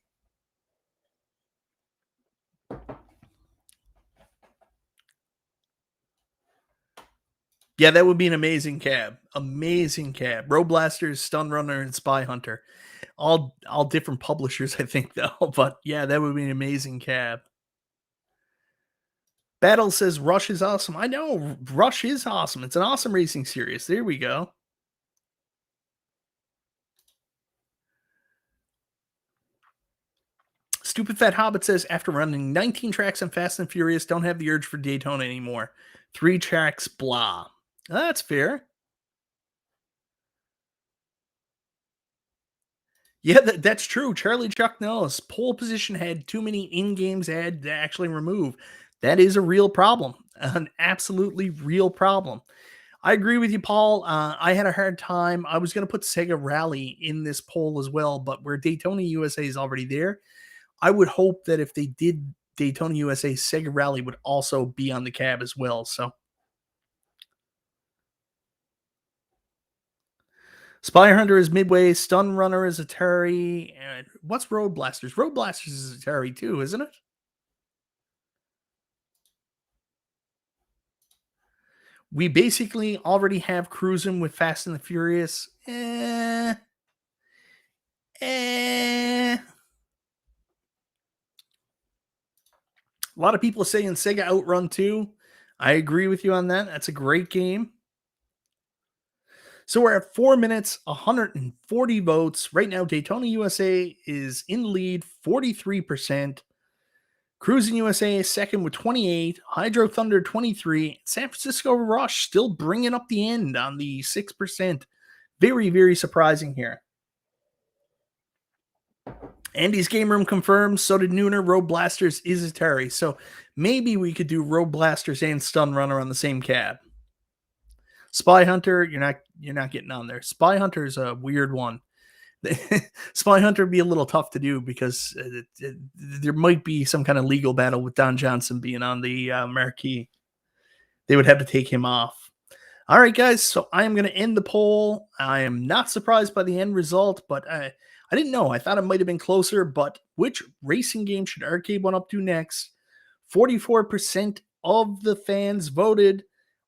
Yeah, that would be an amazing cab. Amazing cab. Road Blasters, Stun Runner, and Spy Hunter. All different publishers, I think, though. But yeah, that would be an amazing cab. Battle says Rush is awesome. I know, Rush is awesome. It's an awesome racing series. There we go. Stupid Fat Hobbit says, after running 19 tracks on Fast and Furious, don't have the urge for Daytona anymore. 3 tracks, blah. That's fair. Yeah, that's true. Charlie Chuck knows. Pole position had too many in-games ads to actually remove. That is a real problem. An absolutely real problem. I agree with you, Paul. I had a hard time. I was going to put Sega Rally in this poll as well, but where Daytona USA is already there, I would hope that if they did Daytona USA, Sega Rally would also be on the cab as well. So, Spy Hunter is Midway, Stun Runner is Atari, and what's Road Blasters? Road Blasters is Atari too, isn't it? We basically already have Cruising with Fast and the Furious. A lot of people are saying Sega Outrun 2. I agree with you on that. That's a great game. So we're at 4 minutes, 140 votes. Right now, Daytona USA is in the lead, 43%. Cruising USA is second with 28. Hydro Thunder, 23. San Francisco Rush still bringing up the end on the 6%. Very, very surprising here. Andy's Game Room confirms, so did Nooner. Road Blasters is Atari. So maybe we could do Road Blasters and Stun Runner on the same cab. Spy Hunter, you're not getting on there. Spy Hunter is a weird one. Spy Hunter would be a little tough to do because there might be some kind of legal battle with Don Johnson being on the marquee. They would have to take him off. All right, guys, so I am going to end the poll. I am not surprised by the end result, but I didn't know. I thought it might have been closer, but which racing game should Arcade1Up do next? 44% of the fans voted.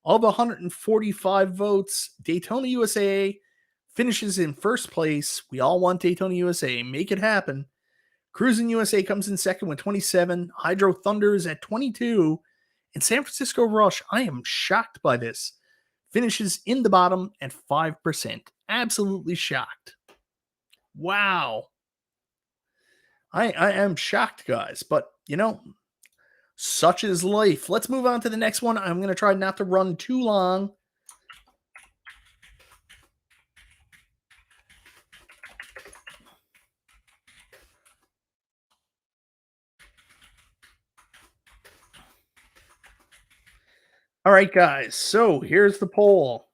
Of 145 votes, Daytona USA finishes in first place. We all want Daytona USA. Make it happen. Cruising USA comes in second with 27. Hydro Thunder is at 22. And San Francisco Rush, I am shocked by this, finishes in the bottom at 5%. Absolutely shocked. Wow. I am shocked, guys. But, such is life. Let's move on to the next one. I'm going to try not to run too long. All right, guys. So here's the poll.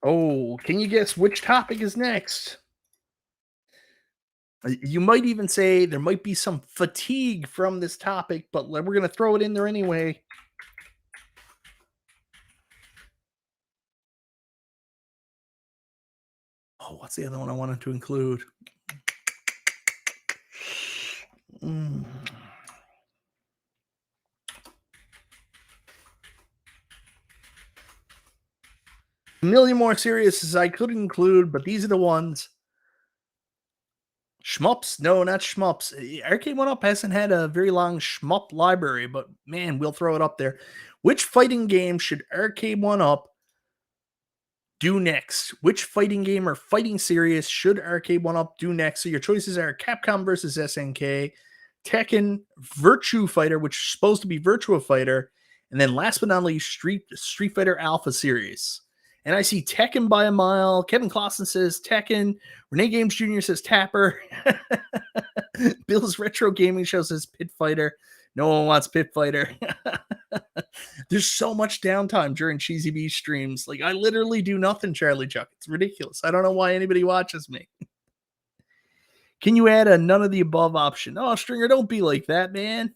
Oh, can you guess which topic is next? You might even say there might be some fatigue from this topic, but we're going to throw it in there anyway. Oh, what's the other one I wanted to include? A million more series I could include, but these are the ones. Shmups? No, not shmups. Arcade1Up hasn't had a very long shmup library, but man, we'll throw it up there. Which fighting game should Arcade1Up do next? Which fighting game or fighting series should Arcade1Up do next? So your choices are Capcom versus SNK, Tekken, Virtua Fighter, which is supposed to be Virtua Fighter, And then last but not least, Street Fighter Alpha Series. And I see Tekken by a mile. Kevin Clausen says Tekken. Renee Games Jr. says Tapper. Bill's Retro Gaming Show says Pit Fighter. No one wants Pit Fighter. There's so much downtime during Cheesy Bee streams. Like, I literally do nothing, Charlie Chuck. It's ridiculous. I don't know why anybody watches me. Can you add a none of the above option? Oh, Stringer, don't be like that, man.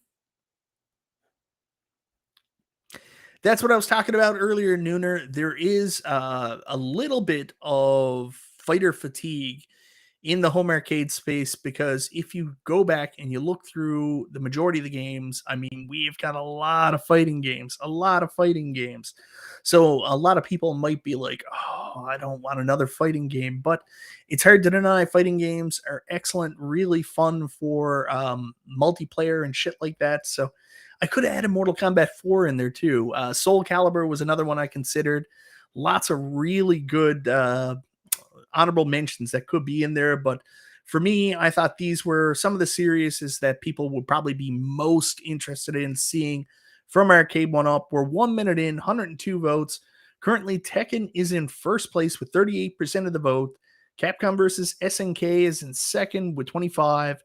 That's what I was talking about earlier, Nooner. There is a little bit of fighter fatigue in the home arcade space, because if you go back and you look through the majority of the games, I mean, we've got a lot of fighting games. So a lot of people might be like, oh, I don't want another fighting game, but it's hard to deny fighting games are excellent, really fun for multiplayer and shit like that. So I could have added Mortal Kombat 4 in there too. Soul Calibur was another one I considered. Lots of really good honorable mentions that could be in there, but for me, I thought these were some of the series that people would probably be most interested in seeing from Arcade1Up. We're 1 minute in, 102 votes. Currently, Tekken is in first place with 38% of the vote. Capcom versus SNK is in second with 25.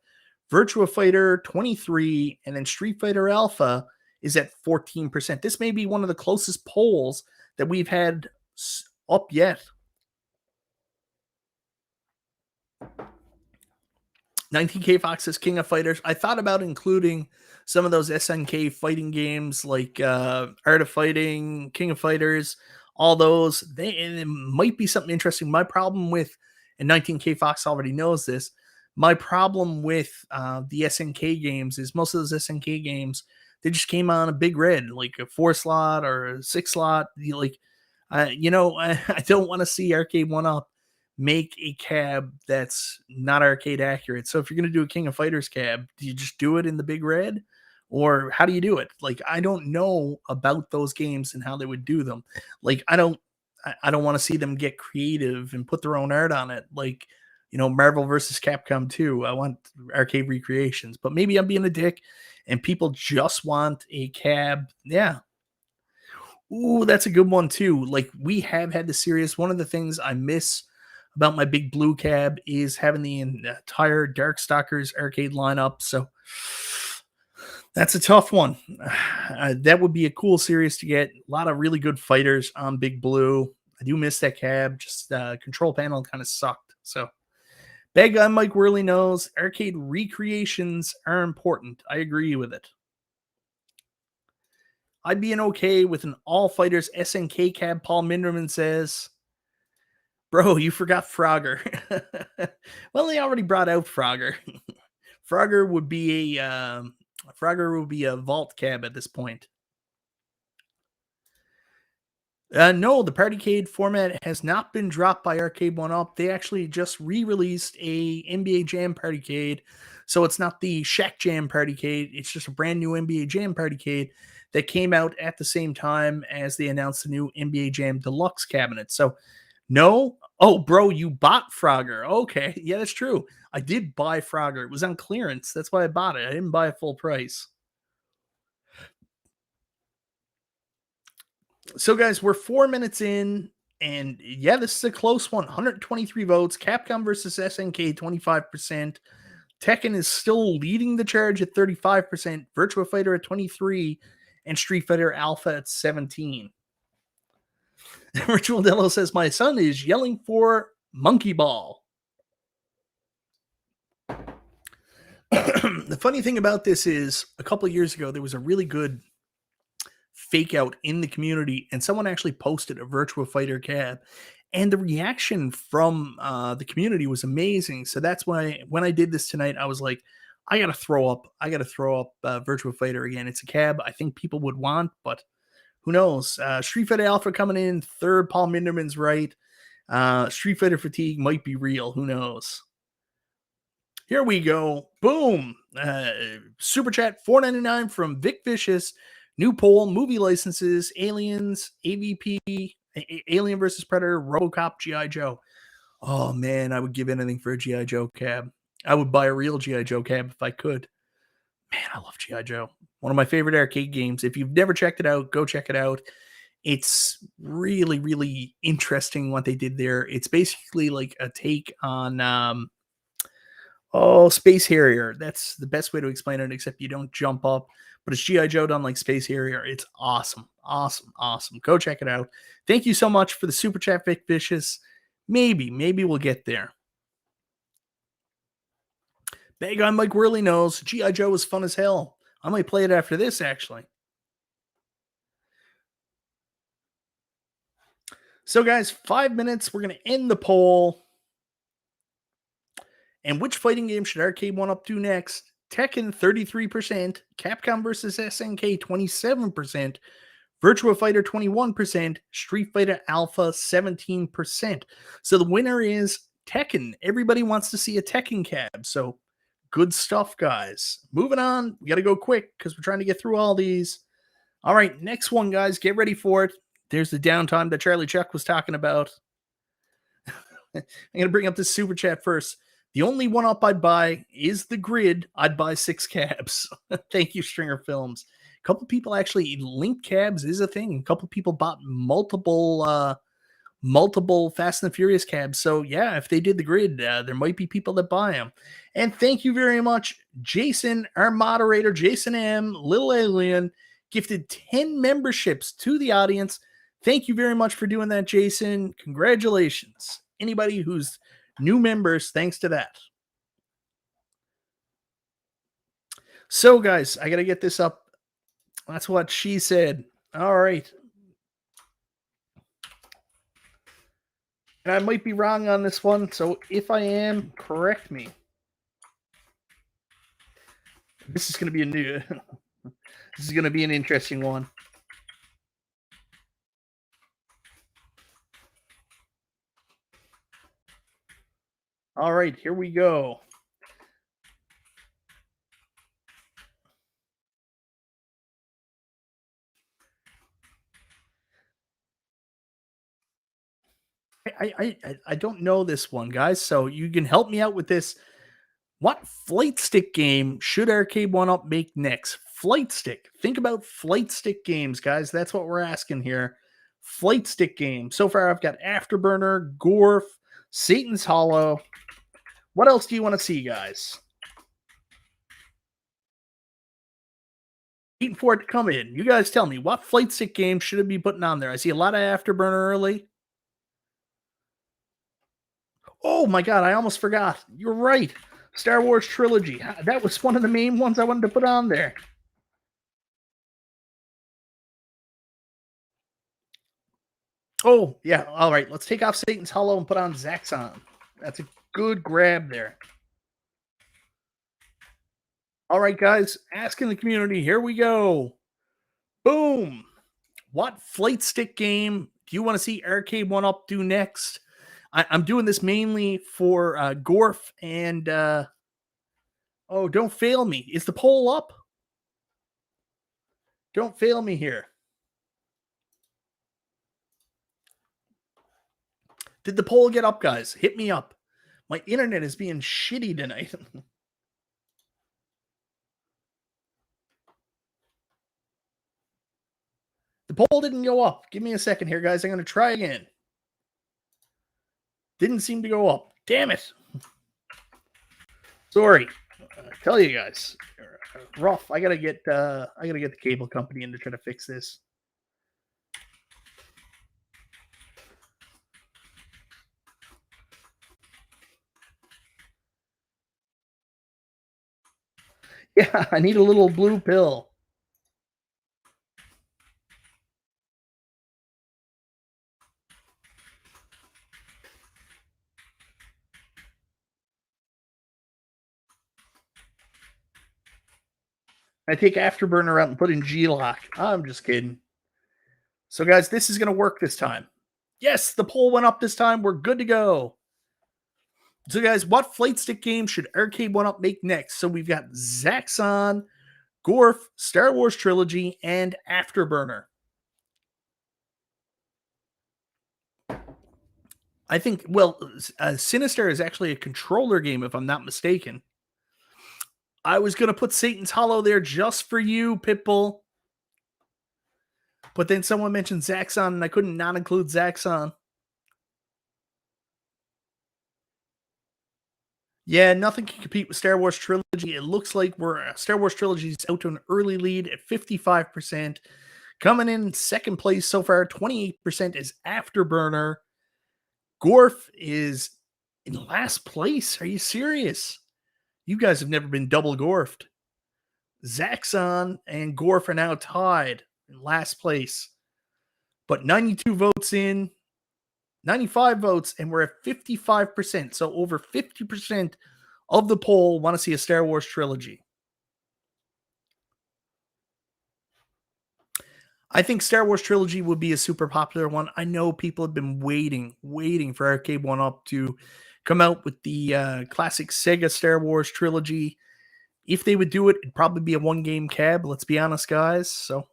Virtua Fighter 23, and then Street Fighter Alpha is at 14%. This may be one of the closest polls that we've had up yet. 19K Fox says King of Fighters. I thought about including some of those SNK fighting games like Art of Fighting, King of Fighters, all those. It might be something interesting. My problem with, and 19K Fox already knows this, my problem with the SNK games is most of those SNK games, they just came on a big red, like a 4-slot or a 6-slot. I don't want to see Arcade1Up make a cab that's not arcade accurate. So if you're going to do a King of Fighters cab, do you just do it in the big red? Or how do you do it? Like, I don't know about those games and how they would do them. Like, I don't want to see them get creative and put their own art on it. Like, Marvel versus Capcom 2. I want arcade recreations, but maybe I'm being a dick and people just want a cab. Yeah. Ooh, that's a good one too. Like, we have had the series. One of the things I miss about my big blue cab is having the entire Darkstalkers arcade lineup. So that's a tough one. That would be a cool series to get. A lot of really good fighters on big blue. I do miss that cab. Just control panel kind of sucked. So Bad Guy Mike Worley knows arcade recreations are important. I agree with it. I'd be okay with an all fighters SNK cab, Paul Minderman says. Bro, you forgot Frogger. Well, they already brought out Frogger. Frogger would be a vault cab at this point. No, the Partycade format has not been dropped by Arcade1Up. They actually just re-released a NBA Jam Partycade. So it's not the Shaq Jam Partycade. It's just a brand new NBA Jam Partycade that came out at the same time as they announced the new NBA Jam Deluxe cabinet. So no. Oh, bro, you bought Frogger. Okay. Yeah, that's true. I did buy Frogger. It was on clearance. That's why I bought it. I didn't buy it full price. So, guys, we're 4 minutes in, and yeah, this is a close one. 123 votes. Capcom versus SNK, 25%. Tekken is still leading the charge at 35%. Virtua Fighter at 23%, and Street Fighter Alpha at 17%. Ritual Dello says, my son is yelling for Monkey Ball. The funny thing about this is, a couple of years ago, there was a really good fake out in the community, and someone actually posted a Virtua Fighter cab, and the reaction from the community was amazing. So that's why when I did this tonight, I was like, I gotta throw up Virtua Fighter again. It's a cab I think people would want, but who knows? Street Fighter Alpha coming in third. Paul Minderman's right. Street Fighter fatigue might be real. Who knows? Here we go. Boom. Super chat $4.99 from Vic Vicious. New poll, movie licenses, Aliens, AVP, Alien versus Predator, RoboCop, G.I. Joe. Oh, man, I would give anything for a G.I. Joe cab. I would buy a real G.I. Joe cab if I could. Man, I love G.I. Joe. One of my favorite arcade games. If you've never checked it out, go check it out. It's really, really interesting what they did there. It's basically like a take on Space Harrier. That's the best way to explain it, except you don't jump up. But it's G.I. Joe done like Space Harrier. It's awesome. Awesome. Awesome. Go check it out. Thank you so much for the super chat, Vic Vicious. Maybe we'll get there. Bag on Mike Worley knows G.I. Joe was fun as hell. I might play it after this, actually. So, guys, 5 minutes. We're going to end the poll. And which fighting game should Arcade1Up do next? Tekken, 33%. Capcom vs. SNK, 27%. Virtua Fighter, 21%. Street Fighter Alpha, 17%. So the winner is Tekken. Everybody wants to see a Tekken cab. So good stuff, guys. Moving on. We got to go quick because we're trying to get through all these. All right, next one, guys. Get ready for it. There's the downtime that Charlie Chuck was talking about. I'm going to bring up this super chat first. The only one up I'd buy is the grid. I'd buy 6 cabs. Thank you, Stringer Films. A couple people actually linked cabs is a thing. A couple people bought multiple Fast and the Furious cabs. So yeah, if they did the grid, there might be people that buy them. And thank you very much, Jason, our moderator, Jason M, Little Alien, gifted 10 memberships to the audience. Thank you very much for doing that, Jason. Congratulations. Anybody who's new members, thanks to that. So, guys, I got to get this up. That's what she said. All right. And I might be wrong on this one, so if I am, correct me. This is going to be this is going to be an interesting one. All right, here we go. I don't know this one, guys, so you can help me out with this. What flight stick game should Arcade1Up make next? Flight stick. Think about flight stick games, guys. That's what we're asking here. Flight stick game. So far, I've got Afterburner, Gorf, Satan's Hollow. What else do you want to see, guys? Waiting for it to come in. You guys tell me, what flight stick game should it be putting on there? I see a lot of Afterburner early. Oh my God, I almost forgot. You're right. Star Wars Trilogy. That was one of the main ones I wanted to put on there. Oh, yeah. All right. Let's take off Satan's Hollow and put on Zaxxon. That's a good grab there. All right, guys. Asking the community. Here we go. Boom. What flight stick game do you want to see Arcade1Up do next? I'm doing this mainly for Gorf and... oh, don't fail me. Is the poll up? Don't fail me here. Did the poll get up, guys? Hit me up. My internet is being shitty tonight. The poll didn't go up. Give me a second here, guys. I'm going to try again. Didn't seem to go up. Damn it. Sorry. I tell you guys. Rough. I gotta get the cable company in to try to fix this. Yeah, I need a little blue pill. I take Afterburner out and put in G-Lock. I'm just kidding. So, guys, this is going to work this time. Yes, the poll went up this time. We're good to go. So, guys, what flight stick game should Arcade1Up make next? So, we've got Zaxxon, Gorf, Star Wars Trilogy, and Afterburner. I think, well, Sinister is actually a controller game, if I'm not mistaken. I was going to put Satan's Hollow there just for you, Pitbull. But then someone mentioned Zaxxon, and I couldn't not include Zaxxon. Yeah, nothing can compete with Star Wars Trilogy. It looks like Star Wars Trilogy's out to an early lead at 55%. Coming in second place so far, 28% is Afterburner. Gorf is in last place. Are you serious? You guys have never been double Gorfed. Zaxxon and Gorf are now tied in last place. But 92 votes in, 95 votes, and we're at 55%. So over 50% of the poll want to see a Star Wars trilogy. I think Star Wars trilogy would be a super popular one. I know people have been waiting for Arcade1Up to come out with the classic Sega Star Wars trilogy. If they would do it, it'd probably be a one-game cab. Let's be honest, guys. So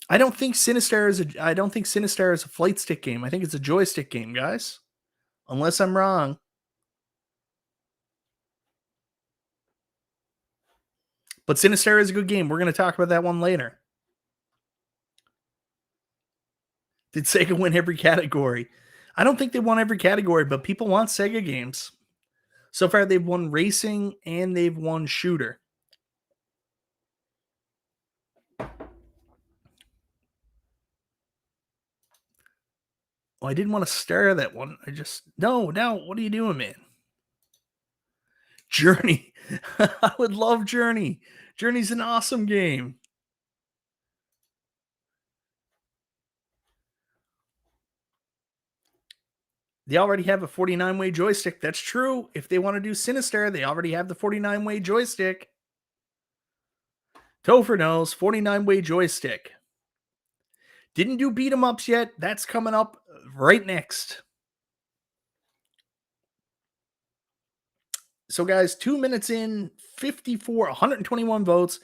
I don't think Sinistar is a flight stick game. I think it's a joystick game, guys. Unless I'm wrong. But Sinistar is a good game. We're going to talk about that one later. Did Sega win every category? I don't think they won every category, but people want Sega games. So far, they've won racing and they've won shooter. Well, I didn't want to stare that one. No, what are you doing, man? Journey. I would love Journey. Journey's an awesome game. They already have a 49-way joystick. That's true. If they want to do Sinistar, they already have the 49-way joystick. Topher knows, 49-way joystick. Didn't do beat 'em ups yet. That's coming up right next. So, guys, 2 minutes in, 121 votes.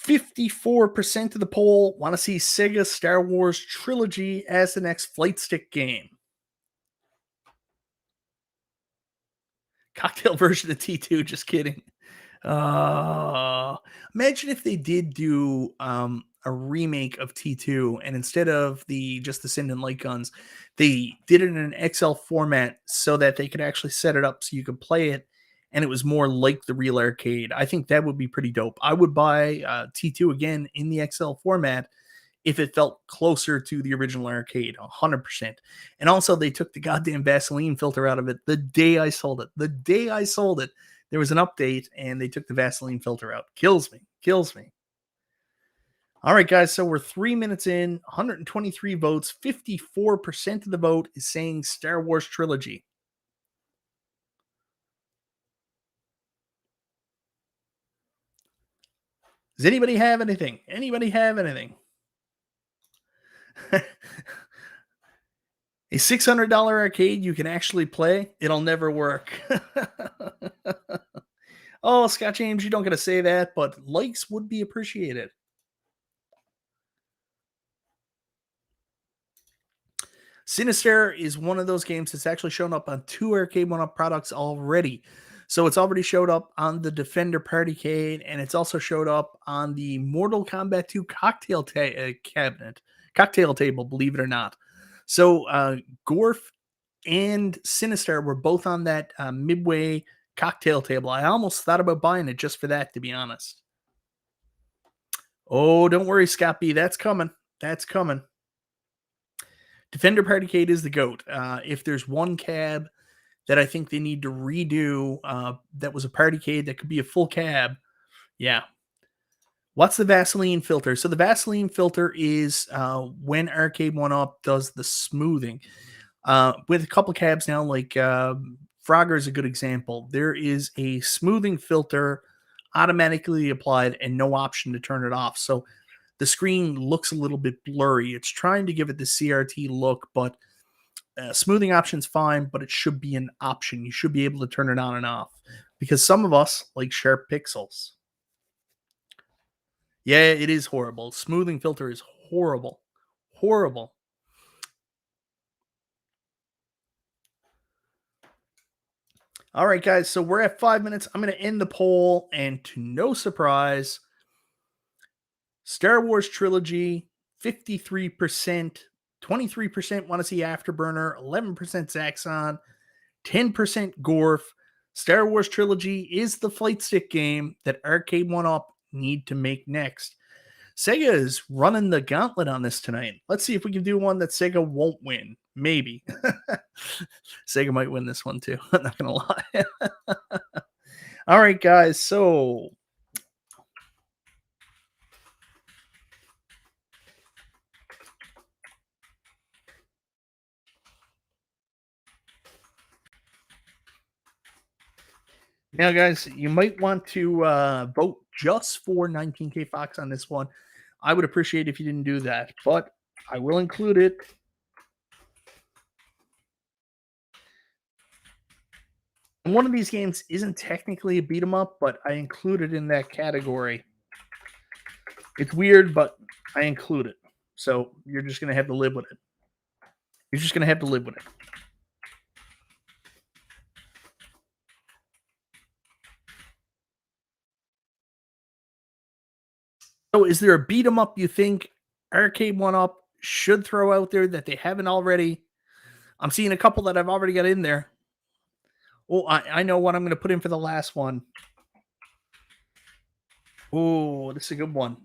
54% of the poll want to see Sega Star Wars Trilogy as the next flight stick game. Cocktail version of T2, just kidding. Imagine if they did do a remake of T2, and instead of just the Sin and Light guns, they did it in an XL format so that they could actually set it up so you could play it, and it was more like the real arcade. I think that would be pretty dope. I would buy T2 again in the XL format if it felt closer to the original arcade, 100%. And also, they took the goddamn Vaseline filter out of it the day I sold it. The day I sold it, there was an update, and they took the Vaseline filter out. Kills me. All right, guys, so we're 3 minutes in, 123 votes, 54% of the vote is saying Star Wars Trilogy. Does anybody have anything? A $600 arcade you can actually play? It'll never work. Oh, Scott James, you don't get to say that, but likes would be appreciated. Sinistar is one of those games that's actually shown up on 2 Arcade1Up products already. So it's already showed up on the Defender Partycade, and it's also showed up on the Mortal Kombat 2 cocktail table, believe it or not. So Gorf and Sinistar were both on that midway cocktail table. I almost thought about buying it just for that, to be honest. Oh, don't worry, Scott B. That's coming. Defender Partycade is the GOAT. If there's one cab that I think they need to redo that was a Partycade that could be a full cab, yeah. What's the Vaseline filter? So the Vaseline filter is when Arcade1Up does the smoothing. With a couple cabs now, like Frogger is a good example. There is a smoothing filter automatically applied and no option to turn it off. So the screen looks a little bit blurry. It's trying to give it the CRT look, but smoothing option's fine, but it should be an option. You should be able to turn it on and off because some of us like sharp pixels. Yeah, it is horrible. Smoothing filter is horrible. All right, guys. So we're at 5 minutes. I'm going to end the poll. And to no surprise, Star Wars Trilogy, 53%, 23% want to see Afterburner, 11% Zaxxon, 10% Gorf. Star Wars Trilogy is the flight stick game that Arcade1Up need to make next. Sega is running the gauntlet on this tonight. Let's see if we can do one that Sega won't win. Maybe. Sega might win this one too. I'm not going to lie. All right, guys. So now, guys, you might want to vote just for 19K Fox on this one. I would appreciate if you didn't do that, but I will include it. And one of these games isn't technically a beat 'em up, but I include it in that category. It's weird, but I include it. So you're just going to have to live with it. You're just going to have to live with it. So is there a beat 'em up you think Arcade1Up should throw out there that they haven't already? I'm seeing a couple that I've already got in there. Oh, I know what I'm going to put in for the last one. Oh, this is a good one.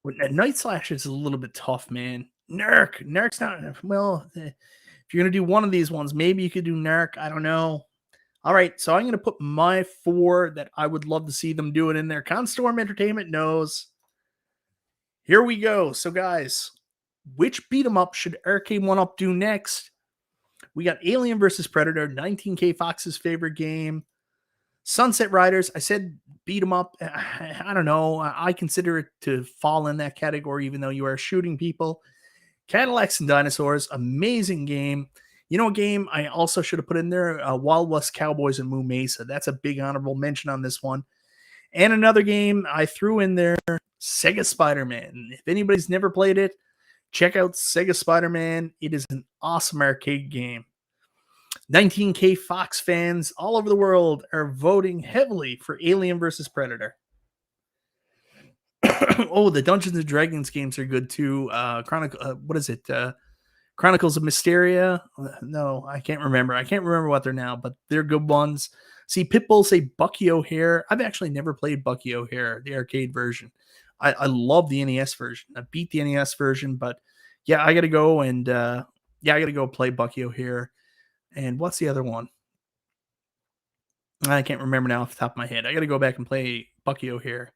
Night Slash is a little bit tough, man. Nerk's not, well, if you're going to do one of these ones, maybe you could do Nerk. I don't know. All right, so I'm going to put my 4 that I would love to see them do it in there. Constorm Entertainment knows. Here we go. So, guys, which beat 'em up should Arcade1Up do next? We got Alien versus Predator, 19K Fox's favorite game. Sunset Riders, I said beat 'em up. I don't know. I consider it to fall in that category, even though you are shooting people. Cadillacs and Dinosaurs, amazing game. You know, a game I also should have put in there, Wild West Cowboys and Moo Mesa. That's a big honorable mention on this one. And another game I threw in there, Sega Spider-Man. If anybody's never played it, check out Sega Spider-Man. It is an awesome arcade game. 19K Fox fans all over the world are voting heavily for Alien versus Predator. Oh, the Dungeons and Dragons games are good too. What is it? Chronicles of Mysteria. No, I can't remember. I can't remember what they're now, but they're good ones. See, Pitbull say Bucky O'Hare. I've actually never played Bucky O'Hare, the arcade version. I love the NES version. I beat the NES version, but yeah, I got to go and I got to go play Bucky O'Hare. And what's the other one? I can't remember now off the top of my head. I got to go back and play Bucky O'Hare.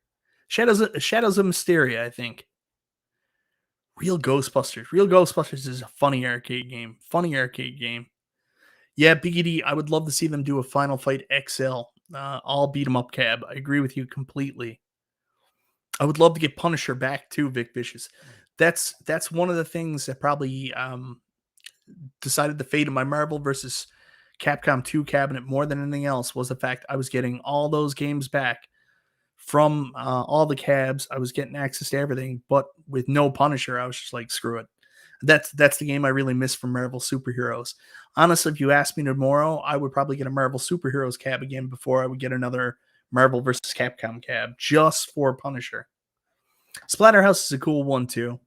Shadows of Mysteria, I think. Real Ghostbusters is a funny arcade game. Yeah, Biggie, I would love to see them do a Final Fight XL. All beat 'em up cab. I agree with you completely. I would love to get Punisher back too, Vic Vicious. That's one of the things that probably decided the fate of my Marvel versus Capcom 2 cabinet more than anything else was the fact I was getting all those games back from all the cabs. I was getting access to everything, but with no Punisher, I was just like, screw it. That's the game I really miss from Marvel Superheroes. Honestly, if you asked me tomorrow, I would probably get a Marvel Superheroes cab again before I would get another Marvel versus Capcom cab just for Punisher. Splatterhouse is a cool one too.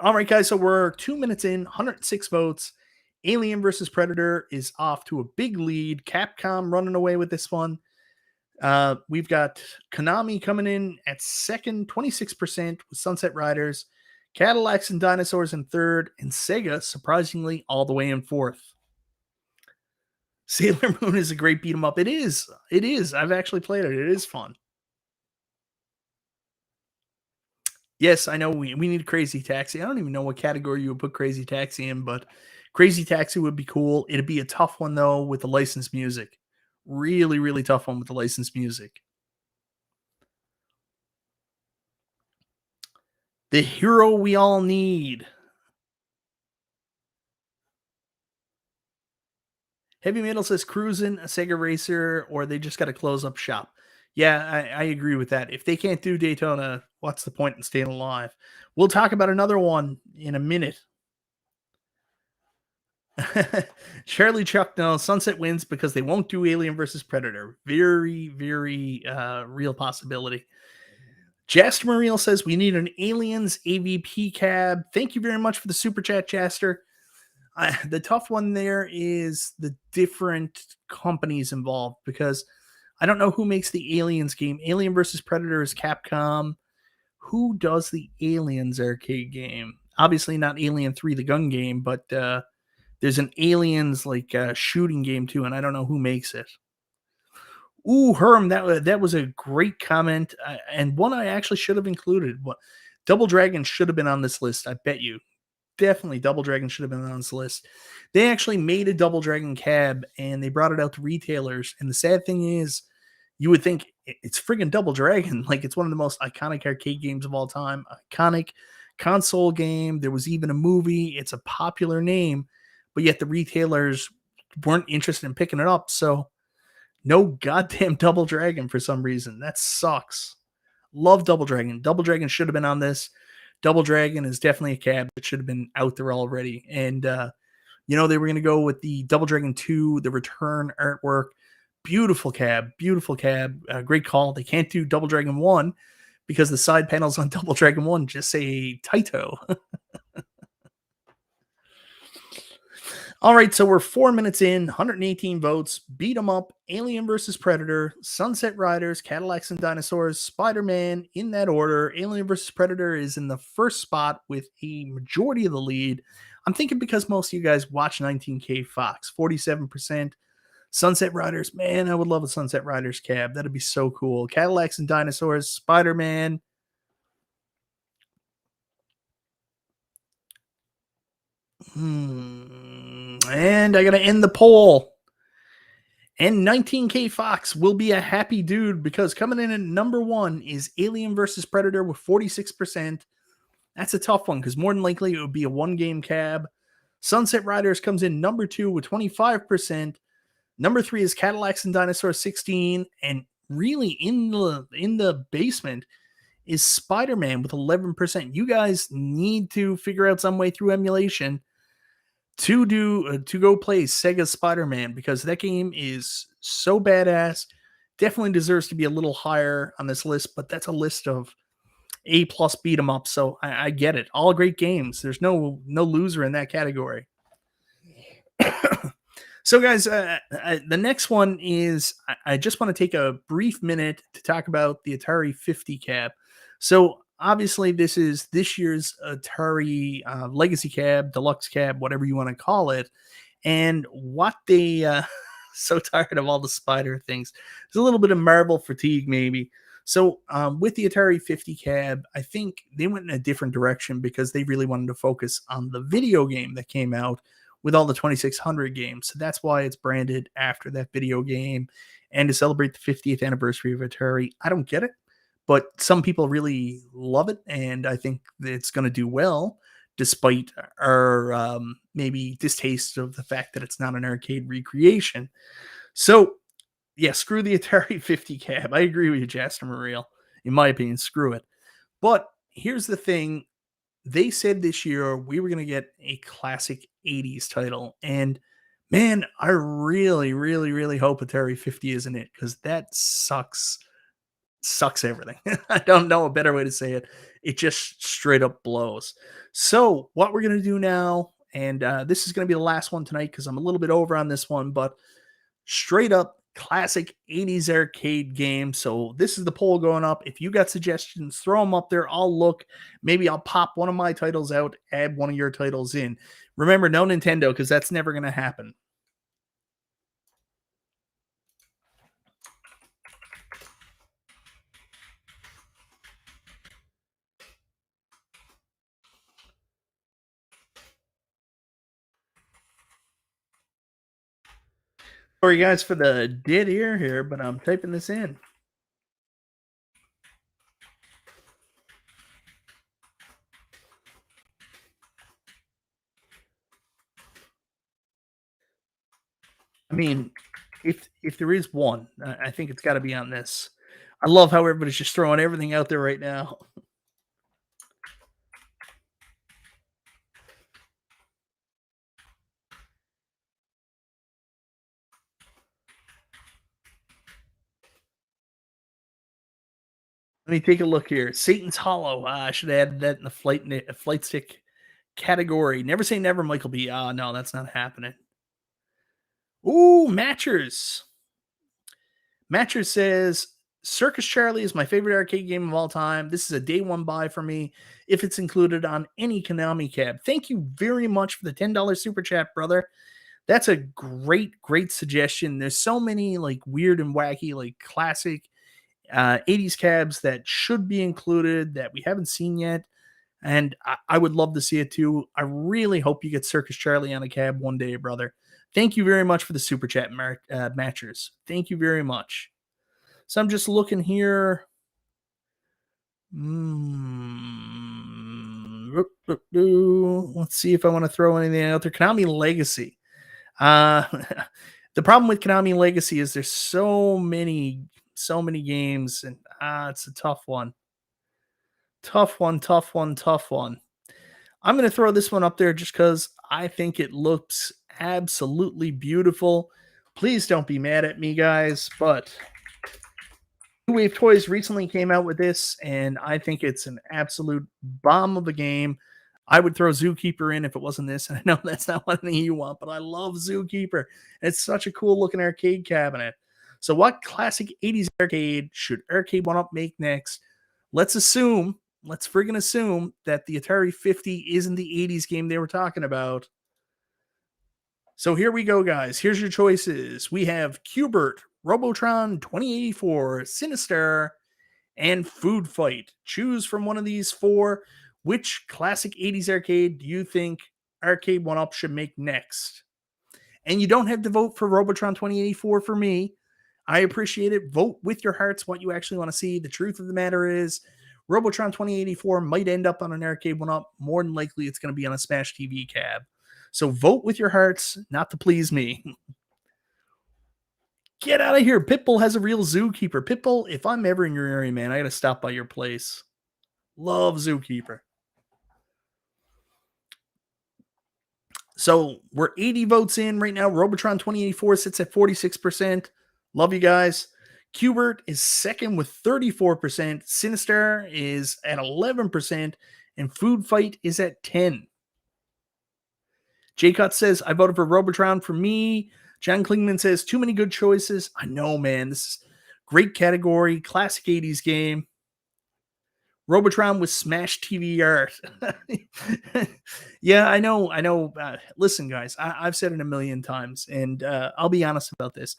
All right, guys, so we're 2 minutes in, 106 votes. Alien versus Predator is off to a big lead. Capcom running away with this one. We've got Konami coming in at second, 26% with Sunset Riders. Cadillacs and Dinosaurs in third, and Sega, surprisingly, all the way in fourth. Sailor Moon is a great beat 'em up. It is. I've actually played it. It is fun. Yes, I know we need Crazy Taxi. I don't even know what category you would put Crazy Taxi in, but Crazy Taxi would be cool. It'd be a tough one, though, with the licensed music. Really, really tough one with the licensed music. The hero we all need. Heavy Metal says cruising, a Sega Racer, or they just got to close up shop. Yeah, I agree with that. If they can't do Daytona, what's the point in staying alive? We'll talk about another one in a minute. Charlie Chuck, no, Sunset wins because they won't do Alien versus Predator. Very, very real possibility. Jaster Muriel says we need an Aliens AVP cab. Thank you very much for the super chat, Jaster. The tough one there is the different companies involved because I don't know who makes the Aliens game. Alien versus Predator is Capcom. Who does the Aliens arcade game? Obviously not Alien 3, the gun game, but there's an Aliens like shooting game too, and I don't know who makes it. Ooh, Herm, that was a great comment, and one I actually should have included. What Double Dragon should have been on this list. I bet you, definitely Double Dragon should have been on this list. They actually made a Double Dragon cab, and they brought it out to retailers. And the sad thing is, you would think it's friggin' Double Dragon, like it's one of the most iconic arcade games of all time, iconic console game. There was even a movie. It's a popular name, but yet the retailers weren't interested in picking it up. So no goddamn Double Dragon for some reason. That sucks. Love Double Dragon. Double Dragon should have been on this. Double Dragon is definitely a cab that should have been out there already. And, they were going to go with the Double Dragon 2, the return artwork. Beautiful cab. Beautiful cab. Great call. They can't do Double Dragon 1 because the side panels on Double Dragon 1 just say Taito. All right, so we're 4 minutes in, 118 votes. Beat 'em up, Alien versus Predator, Sunset Riders, Cadillacs and Dinosaurs, Spider-Man in that order. Alien versus Predator is in the first spot with a majority of the lead. I'm thinking because most of you guys watch 19K Fox, 47%. Sunset Riders, man, I would love a Sunset Riders cab. That'd be so cool. Cadillacs and Dinosaurs, Spider-Man. And I got to end the poll. And 19K Fox will be a happy dude because coming in at number 1 is Alien versus Predator with 46%. That's a tough one because more than likely it would be a one-game cab. Sunset Riders comes in number 2 with 25%. Number 3 is Cadillacs and Dinosaurs 16. And really in the basement is Spider-Man with 11%. You guys need to figure out some way through emulation to go play Sega Spider-Man because that game is so badass. Definitely deserves to be a little higher on this list, but that's a list of A+ beat 'em up, so I get it. All great games. There's no loser in that category. So, guys, the next one is I just want to take a brief minute to talk about the Atari 50 cab. So, obviously, this is this year's Atari Legacy cab, Deluxe cab, whatever you want to call it. And what they so tired of all the spider things. There's a little bit of Marvel fatigue, maybe. So, with the Atari 50 cab, I think they went in a different direction because they really wanted to focus on the video game that came out with all the 2600 games. So that's why it's branded after that video game and to celebrate the 50th anniversary of Atari. I don't get it, but some people really love it, and I think it's going to do well despite our maybe distaste of the fact that it's not an arcade recreation. So, yeah, screw the Atari 50 cab. I agree with you, Jaster Muriel. In my opinion, screw it. But here's the thing. They said this year we were going to get a classic 80s title. And man, I really, really, really hope Atari 50 isn't it because that sucks everything. I don't know a better way to say it. It just straight up blows. So what we're going to do now, and this is going to be the last one tonight because I'm a little bit over on this one, but straight up classic 80s arcade game. So this is the poll going up. If you got suggestions, throw them up there. I'll look. Maybe I'll pop one of my titles out, add one of your titles in. Remember, no Nintendo, because that's never going to happen. Sorry, guys, for the dead ear here, but I'm typing this in. I mean, if there is one, I think it's got to be on this. I love how everybody's just throwing everything out there right now. Let me take a look here. Satan's Hollow. I should have added that in the flight stick category. Never say never, Michael B. No, that's not happening. Ooh, Matchers. Matchers says Circus Charlie is my favorite arcade game of all time. This is a day one buy for me if it's included on any Konami cab. Thank you very much for the $10 super chat, brother. That's a great, great suggestion. There's so many like weird and wacky, like classic 80s cabs that should be included that we haven't seen yet. And I would love to see it too. I really hope you get Circus Charlie on a cab one day, brother. Thank you very much for the super chat, Matchers. Thank you very much. So I'm just looking here. Let's see if I want to throw anything out there. Konami Legacy. The problem with Konami Legacy is there's so many games, and it's a tough one. Tough one. I'm going to throw this one up there just because I think it looks absolutely beautiful. Please don't be mad at me, guys, but New Wave Toys recently came out with this, and I think it's an absolute bomb of a game. I would throw Zookeeper in if it wasn't this, and I know that's not what any of you want, but I love Zookeeper. It's such a cool-looking arcade cabinet. So what classic 80s arcade should Arcade1Up make next? Let's friggin' assume that the Atari 50 isn't the 80s game they were talking about. So here we go, guys. Here's your choices. We have Q*bert, Robotron 2084, Sinister, and Food Fight. Choose from one of these four. Which classic 80s arcade do you think Arcade1Up should make next? And you don't have to vote for Robotron 2084 for me. I appreciate it. Vote with your hearts what you actually want to see. The truth of the matter is, Robotron 2084 might end up on an Arcade1Up. More than likely, it's going to be on a Smash TV cab. So vote with your hearts, not to please me. Get out of here. Pitbull has a real Zookeeper. Pitbull, if I'm ever in your area, man, I got to stop by your place. Love Zookeeper. So we're 80 votes in right now. Robotron 2084 sits at 46%. Love you guys. Q*bert is second with 34%. Sinister is at 11%. And Food Fight is at 10%. J-Cut says, I voted for Robotron for me. John Klingman says, too many good choices. I know, man. This is great category. Classic 80s game. Robotron with Smash TV art. Yeah, I know. Listen, guys, I've said it a million times, and I'll be honest about this.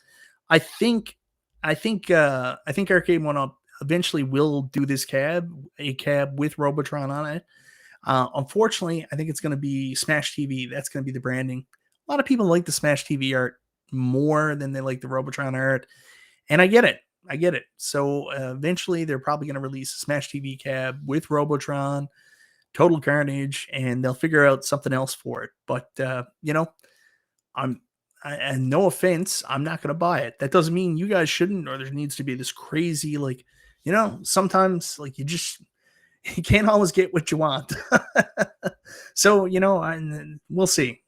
I think Arcade1Up eventually will do this a cab with Robotron on it. Unfortunately, I think it's going to be Smash TV. That's going to be the branding. A lot of people like the Smash TV art more than they like the Robotron art, and I get it. So eventually, they're probably going to release a Smash TV cab with Robotron, Total Carnage, and they'll figure out something else for it. But and no offense, I'm not going to buy it. That doesn't mean you guys shouldn't, or there needs to be this crazy, sometimes you can't always get what you want. So, we'll see.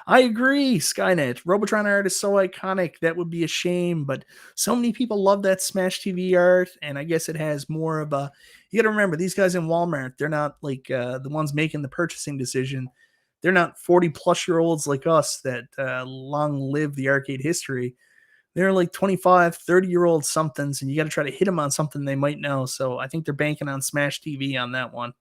I agree, Skynet. Robotron art is so iconic. That would be a shame, but so many people love that Smash TV art, and I guess it has more of a... You got to remember, these guys in Walmart, they're not like the ones making the purchasing decision. They're not 40-plus-year-olds like us that long live the arcade history. They're like 25, 30-year-old somethings, and you got to try to hit them on something they might know. So I think they're banking on Smash TV on that one.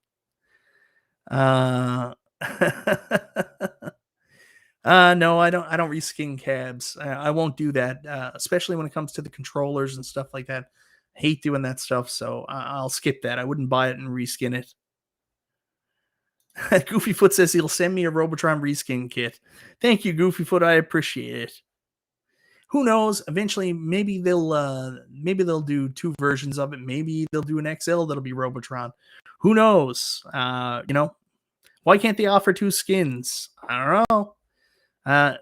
No, I don't reskin cabs. I won't do that, especially when it comes to the controllers and stuff like that. I hate doing that stuff, so I'll skip that. I wouldn't buy it and reskin it. Goofyfoot says he'll send me a Robotron reskin kit. Thank you, Goofyfoot. I appreciate it. Who knows? Eventually, maybe they'll do two versions of it. Maybe they'll do an XL that'll be Robotron. Who knows? Why can't they offer two skins? I don't know. I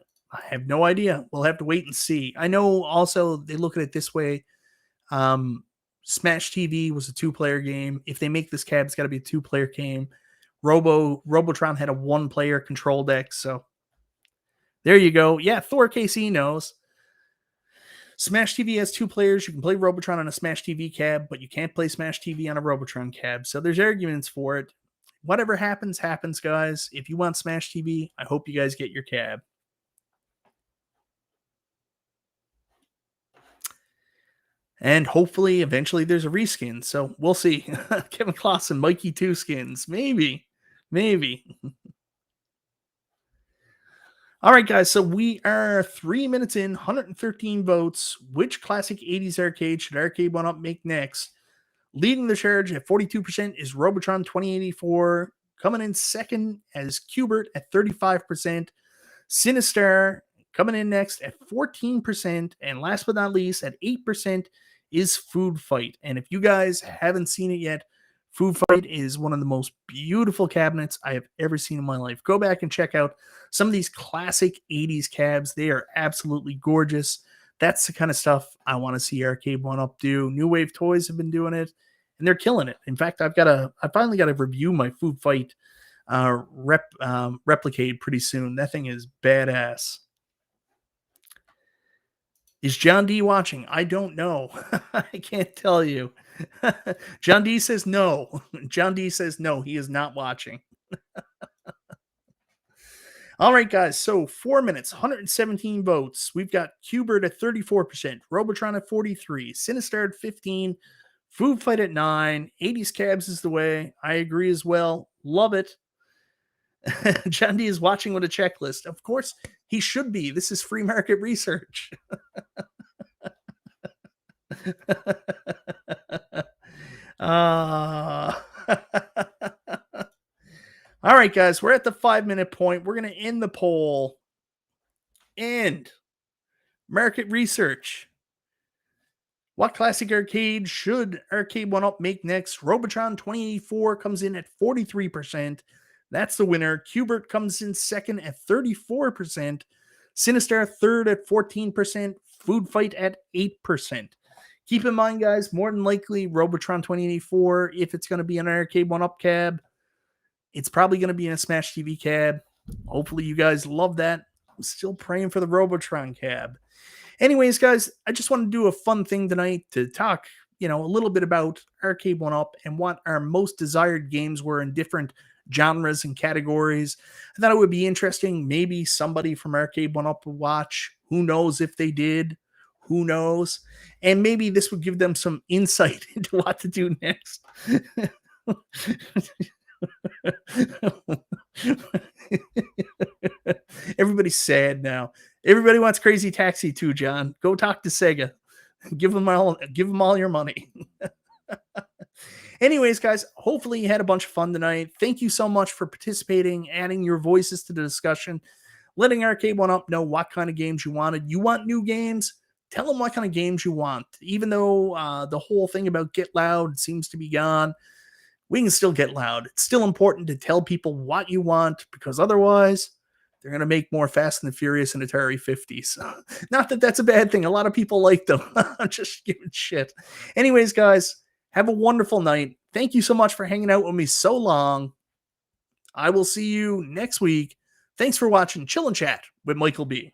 have no idea. We'll have to wait and see. I know also they look at it this way. Smash TV was a two-player game. If they make this cab, it's got to be a two-player game. Robotron had a one-player control deck, so there you go. Yeah, Thor KC knows. Smash TV has 2 players. You can play Robotron on a Smash TV cab, but you can't play Smash TV on a Robotron cab. So there's arguments for it. Whatever happens, happens, guys. If you want Smash TV, I hope you guys get your cab. And hopefully, eventually, there's a reskin. So we'll see. Kevin Clausen, Mikey 2 skins. Maybe. All right, guys. So we are 3 minutes in, 113 votes. Which classic 80s arcade should Arcade1Up make next? Leading the charge at 42% is Robotron 2084. Coming in second as Qbert at 35%. Sinistar coming in next at 14%. And last but not least, at 8% is Food Fight. And if you guys haven't seen it yet, Food Fight is one of the most beautiful cabinets I have ever seen in my life. Go back and check out some of these classic 80s cabs. They are absolutely gorgeous. That's the kind of stuff I want to see Arcade1Up do. New Wave Toys have been doing it, and they're killing it. In fact, I finally got to review my Food Fight Replicade pretty soon. That thing is badass. Is John D watching? I don't know. I can't tell you. John D says no. John D says no, he is not watching. All right, guys. So 4 minutes, 117 votes. We've got Qbert at 34%, Robotron at 43%, Sinistar at 15%, Food Fight at 9%. 80s cabs is the way. I agree as well. Love it. John D is watching with a checklist. Of course, he should be. This is free market research. All right, guys, we're at the 5-minute point. We're going to end the poll. And market research. What classic arcade should Arcade1Up make next? Robotron 2084 comes in at 43%. That's the winner. Qbert comes in second at 34%. Sinistar third at 14%. Food Fight at 8%. Keep in mind, guys, more than likely, Robotron 2084, if it's going to be an Arcade1Up cab, it's probably going to be in a Smash TV cab. Hopefully you guys love that. I'm still praying for the Robotron cab. Anyways, guys, I just want to do a fun thing tonight to talk, a little bit about Arcade1Up and what our most desired games were in different genres and categories. I thought it would be interesting. Maybe somebody from Arcade1Up would watch. Who knows if they did? Who knows? And maybe this would give them some insight into what to do next. Everybody's sad now. Everybody wants Crazy Taxi too, John. Go talk to Sega. Give them all your money. Anyways, guys, hopefully you had a bunch of fun tonight. Thank you so much for participating, adding your voices to the discussion, letting Arcade1Up know what kind of games you wanted. You want new games? Tell them what kind of games you want. Even though the whole thing about Get Loud seems to be gone, we can still get loud. It's still important to tell people what you want, because otherwise they're going to make more Fast and the Furious and Atari 50s. Not that that's a bad thing. A lot of people like them. I'm just giving shit. Anyways, guys, have a wonderful night. Thank you so much for hanging out with me so long. I will see you next week. Thanks for watching Chill and Chat with Michael B.